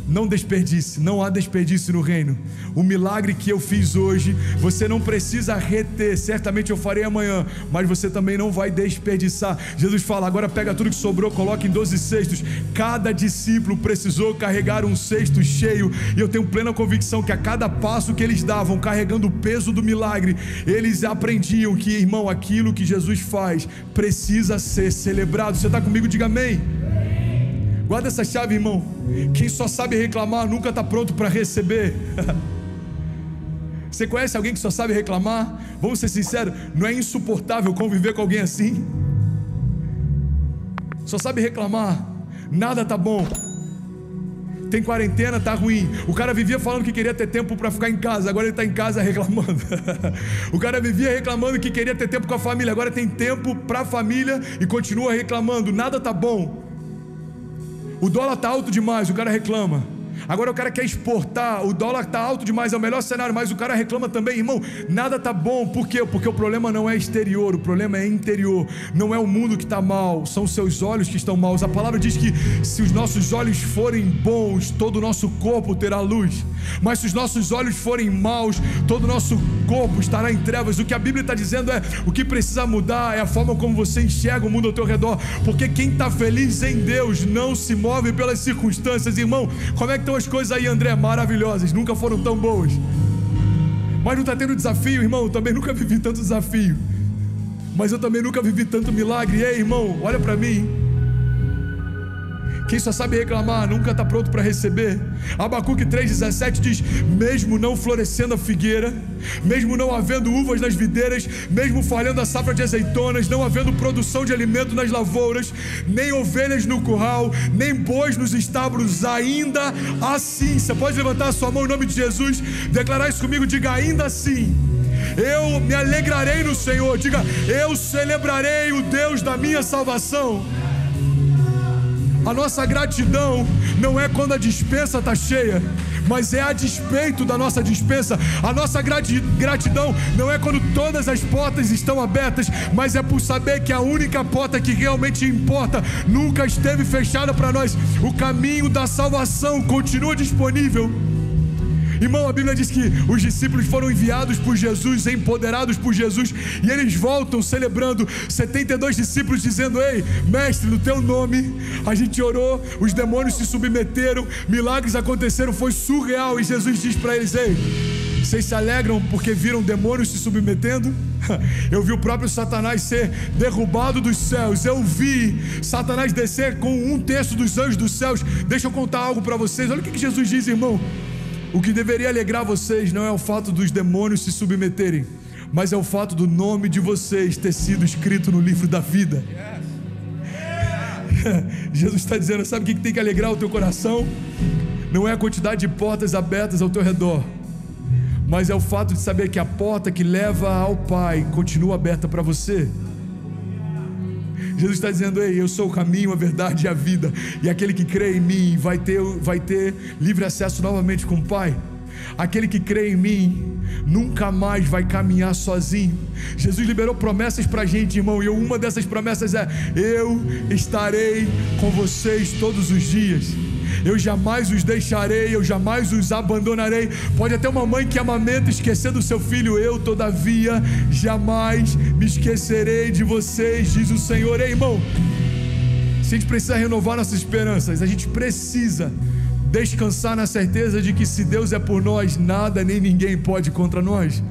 S1: não desperdice, não há desperdício no reino. O milagre que eu fiz hoje, você não precisa reter. Certamente eu farei amanhã, mas você também não vai desperdiçar. Jesus fala: agora pega tudo que sobrou, coloca em 12 cestos. Cada discípulo precisou carregar um cesto cheio, e eu tenho plena convicção que a cada passo que eles davam, carregando o peso do milagre, eles aprendiam que, irmão, aquilo que Jesus faz precisa ser celebrado. Você está comigo? Diga amém. Guarda essa chave, irmão. Quem só sabe reclamar nunca está pronto para receber. Você conhece alguém que só sabe reclamar? Vamos ser sinceros, não é insuportável conviver com alguém assim? Só sabe reclamar, nada tá bom, tem quarentena, tá ruim. O cara vivia falando que queria ter tempo para ficar em casa, agora ele está em casa reclamando. O cara vivia reclamando que queria ter tempo com a família, agora tem tempo para a família e continua reclamando. Nada tá bom. O dólar está alto demais, o cara reclama. Agora o cara quer exportar, o dólar está alto demais, é o melhor cenário, mas o cara reclama também. Irmão, nada está bom. Por quê? Porque o problema não é exterior, o problema é interior. Não é o mundo que está mal, são os seus olhos que estão maus. A palavra diz que se os nossos olhos forem bons, todo o nosso corpo terá luz. Mas se os nossos olhos forem maus, todo o nosso corpo estará em trevas. O que a Bíblia está dizendo é: o que precisa mudar é a forma como você enxerga o mundo ao teu redor. Porque quem está feliz em Deus não se move pelas circunstâncias. Irmão, como é que estão as coisas aí, André? Maravilhosas, nunca foram tão boas. Mas não está tendo desafio, irmão? Eu também nunca vivi tanto desafio, mas eu também nunca vivi tanto milagre. Ei, irmão, olha para mim. Quem só sabe reclamar nunca está pronto para receber. Abacuque 3,17 diz: mesmo não florescendo a figueira, mesmo não havendo uvas nas videiras, mesmo falhando a safra de azeitonas, não havendo produção de alimento nas lavouras, nem ovelhas no curral, nem bois nos estábulos, ainda assim, você pode levantar a sua mão em nome de Jesus, declarar isso comigo, diga: ainda assim eu me alegrarei no Senhor. Diga: eu celebrarei o Deus da minha salvação. A nossa gratidão não é quando a despensa está cheia, mas é a despeito da nossa despensa. A nossa gratidão não é quando todas as portas estão abertas, mas é por saber que a única porta que realmente importa nunca esteve fechada para nós. O caminho da salvação continua disponível. Irmão, a Bíblia diz que os discípulos foram enviados por Jesus, empoderados por Jesus, e eles voltam celebrando. 72 discípulos dizendo: ei, mestre, no teu nome a gente orou, os demônios se submeteram, milagres aconteceram, foi surreal. E Jesus diz para eles: ei, vocês se alegram porque viram demônios se submetendo? Eu vi o próprio Satanás ser derrubado dos céus. Eu vi Satanás descer com 1/3 dos anjos dos céus. Deixa eu contar algo para vocês. Olha o que Jesus diz, irmão. O que deveria alegrar vocês não é o fato dos demônios se submeterem, mas é o fato do nome de vocês ter sido escrito no livro da vida. Jesus está dizendo: sabe o que tem que alegrar o teu coração? Não é a quantidade de portas abertas ao teu redor, mas é o fato de saber que a porta que leva ao Pai continua aberta para você. Jesus está dizendo: ei, eu sou o caminho, a verdade e a vida, e aquele que crê em mim vai ter livre acesso novamente com o Pai. Aquele que crê em mim nunca mais vai caminhar sozinho. Jesus liberou promessas para a gente, irmão, e uma dessas promessas é: eu estarei com vocês todos os dias, eu jamais os deixarei, eu jamais os abandonarei. Pode até uma mãe que amamenta esquecer do seu filho: eu todavia jamais me esquecerei de vocês, diz o Senhor. Ei, irmão, se a gente precisa renovar nossas esperanças, a gente precisa descansar na certeza de que se Deus é por nós, nada nem ninguém pode contra nós.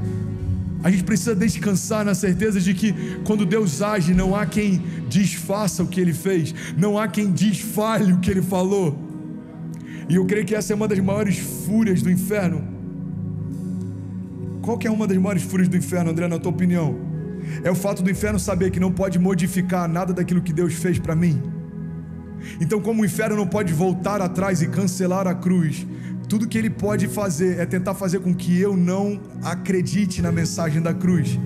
S1: A gente precisa descansar na certeza de que quando Deus age, não há quem desfaça o que Ele fez, não há quem desfale o que Ele falou. E eu creio que essa é uma das maiores fúrias do inferno. Qual que é uma das maiores fúrias do inferno, André, na tua opinião? É o fato do inferno saber que não pode modificar nada daquilo que Deus fez para mim. Então, como o inferno não pode voltar atrás e cancelar a cruz, tudo que ele pode fazer é tentar fazer com que eu não acredite na mensagem da cruz.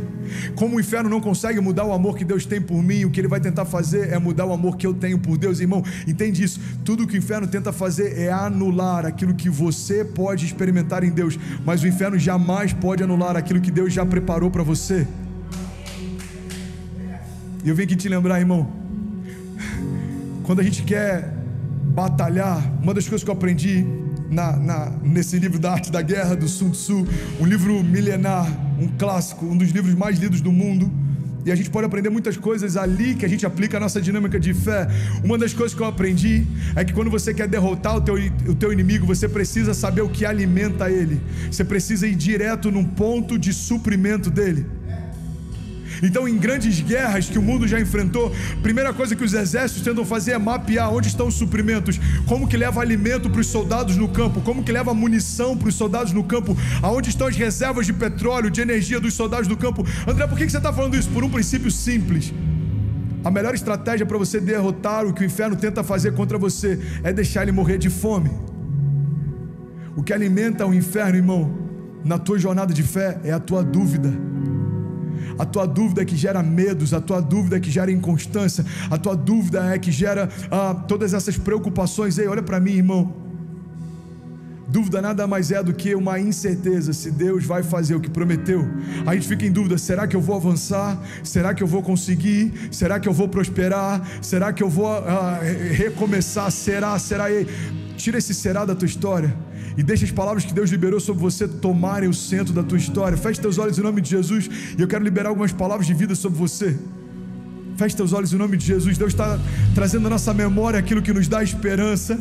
S1: Como o inferno não consegue mudar o amor que Deus tem por mim, o que ele vai tentar fazer é mudar o amor que eu tenho por Deus. Irmão, entende isso? Tudo que o inferno tenta fazer é anular aquilo que você pode experimentar em Deus, mas o inferno jamais pode anular aquilo que Deus já preparou para você. E eu vim aqui te lembrar, irmão, quando a gente quer batalhar, uma das coisas que eu aprendi nesse livro da Arte da Guerra, do Sun Tzu, um livro milenar, um clássico, um dos livros mais lidos do mundo, e a gente pode aprender muitas coisas ali que a gente aplica a nossa dinâmica de fé. Uma das coisas que eu aprendi é que quando você quer derrotar o teu inimigo, você precisa saber o que alimenta ele, você precisa ir direto num ponto de suprimento dele. Então, em grandes guerras que o mundo já enfrentou, a primeira coisa que os exércitos tentam fazer é mapear onde estão os suprimentos, como que leva alimento para os soldados no campo, como que leva munição para os soldados no campo, aonde estão as reservas de petróleo, de energia dos soldados no campo. André, por que você está falando isso? Por um princípio simples. A melhor estratégia para você derrotar o que o inferno tenta fazer contra você é deixar ele morrer de fome. O que alimenta o inferno, irmão, na tua jornada de fé é a tua dúvida. A tua dúvida é que gera medos, a tua dúvida é que gera inconstância, a tua dúvida é que gera todas essas preocupações. Ei, olha para mim, irmão. Dúvida nada mais é do que uma incerteza se Deus vai fazer o que prometeu. A gente fica em dúvida: será que eu vou avançar? Será que eu vou conseguir? Será que eu vou prosperar? Será que eu vou recomeçar? Será? Ei, tira esse será da tua história e deixa as palavras que Deus liberou sobre você tomarem o centro da tua história. Feche teus olhos em nome de Jesus, e eu quero liberar algumas palavras de vida sobre você. Feche teus olhos em nome de Jesus. Deus está trazendo à nossa memória aquilo que nos dá esperança.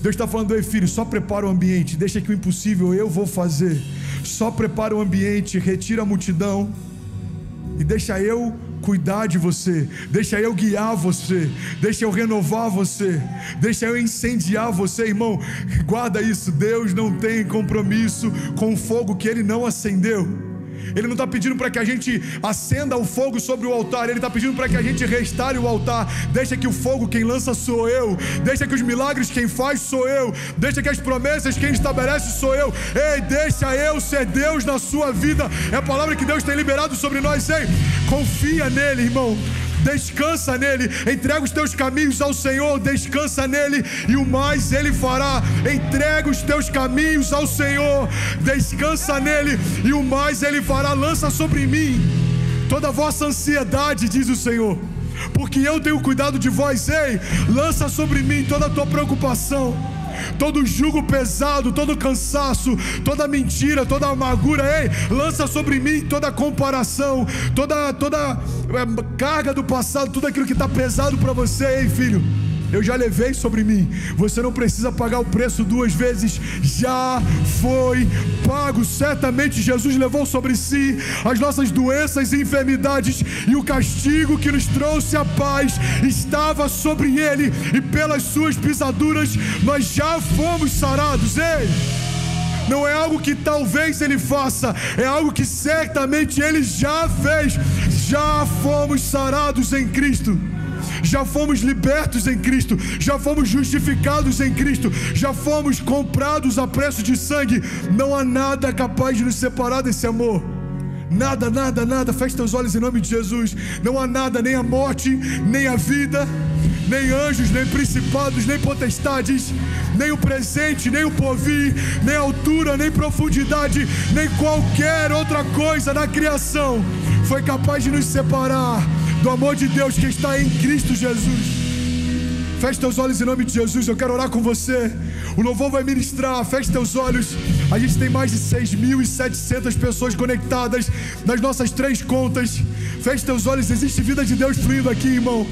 S1: Deus está falando: ei filho, só prepara o ambiente, deixa que o impossível eu vou fazer. Só prepara o ambiente, retira a multidão e deixa eu cuidar de você, deixa eu guiar você, deixa eu renovar você, deixa eu incendiar você. Irmão, guarda isso. Deus não tem compromisso com o fogo que Ele não acendeu. Ele não está pedindo para que a gente acenda o fogo sobre o altar, Ele está pedindo para que a gente restaure o altar. Deixa que o fogo quem lança sou eu, deixa que os milagres quem faz sou eu, deixa que as promessas quem estabelece sou eu. Ei, deixa eu ser Deus na sua vida. É a palavra que Deus tem liberado sobre nós. Ei, confia nele, irmão, descansa nele, entrega os teus caminhos ao Senhor, descansa nele e o mais Ele fará. Entrega os teus caminhos ao Senhor, descansa nele e o mais Ele fará. Lança sobre mim toda a vossa ansiedade, diz o Senhor, porque eu tenho cuidado de vós. Ei, lança sobre mim toda a tua preocupação, todo jugo pesado, todo cansaço, toda mentira, toda amargura. Ei, lança sobre mim toda comparação, toda carga do passado, tudo aquilo que está pesado para você. Ei filho, eu já levei sobre mim, você não precisa pagar o preço duas vezes, já foi pago. Certamente Jesus levou sobre si as nossas doenças e enfermidades, e o castigo que nos trouxe a paz estava sobre Ele, e pelas suas pisaduras nós já fomos sarados. Ei, não é algo que talvez Ele faça, é algo que certamente Ele já fez. já fomos sarados em Cristo, já fomos libertos em Cristo, já fomos justificados em Cristo, já fomos comprados a preço de sangue. Não há nada capaz de nos separar desse amor. Nada, nada, nada. Feche teus olhos em nome de Jesus. Não há nada, nem a morte, nem a vida, nem anjos, nem principados, nem potestades, nem o presente, nem o porvir, nem altura, nem profundidade, nem qualquer outra coisa na criação foi capaz de nos separar do amor de Deus que está em Cristo Jesus. Feche teus olhos em nome de Jesus. Eu quero orar com você. O louvor vai ministrar. Feche teus olhos. A gente tem mais de 6.700 pessoas conectadas nas nossas 3 contas. Feche teus olhos. Existe vida de Deus fluindo aqui, irmão.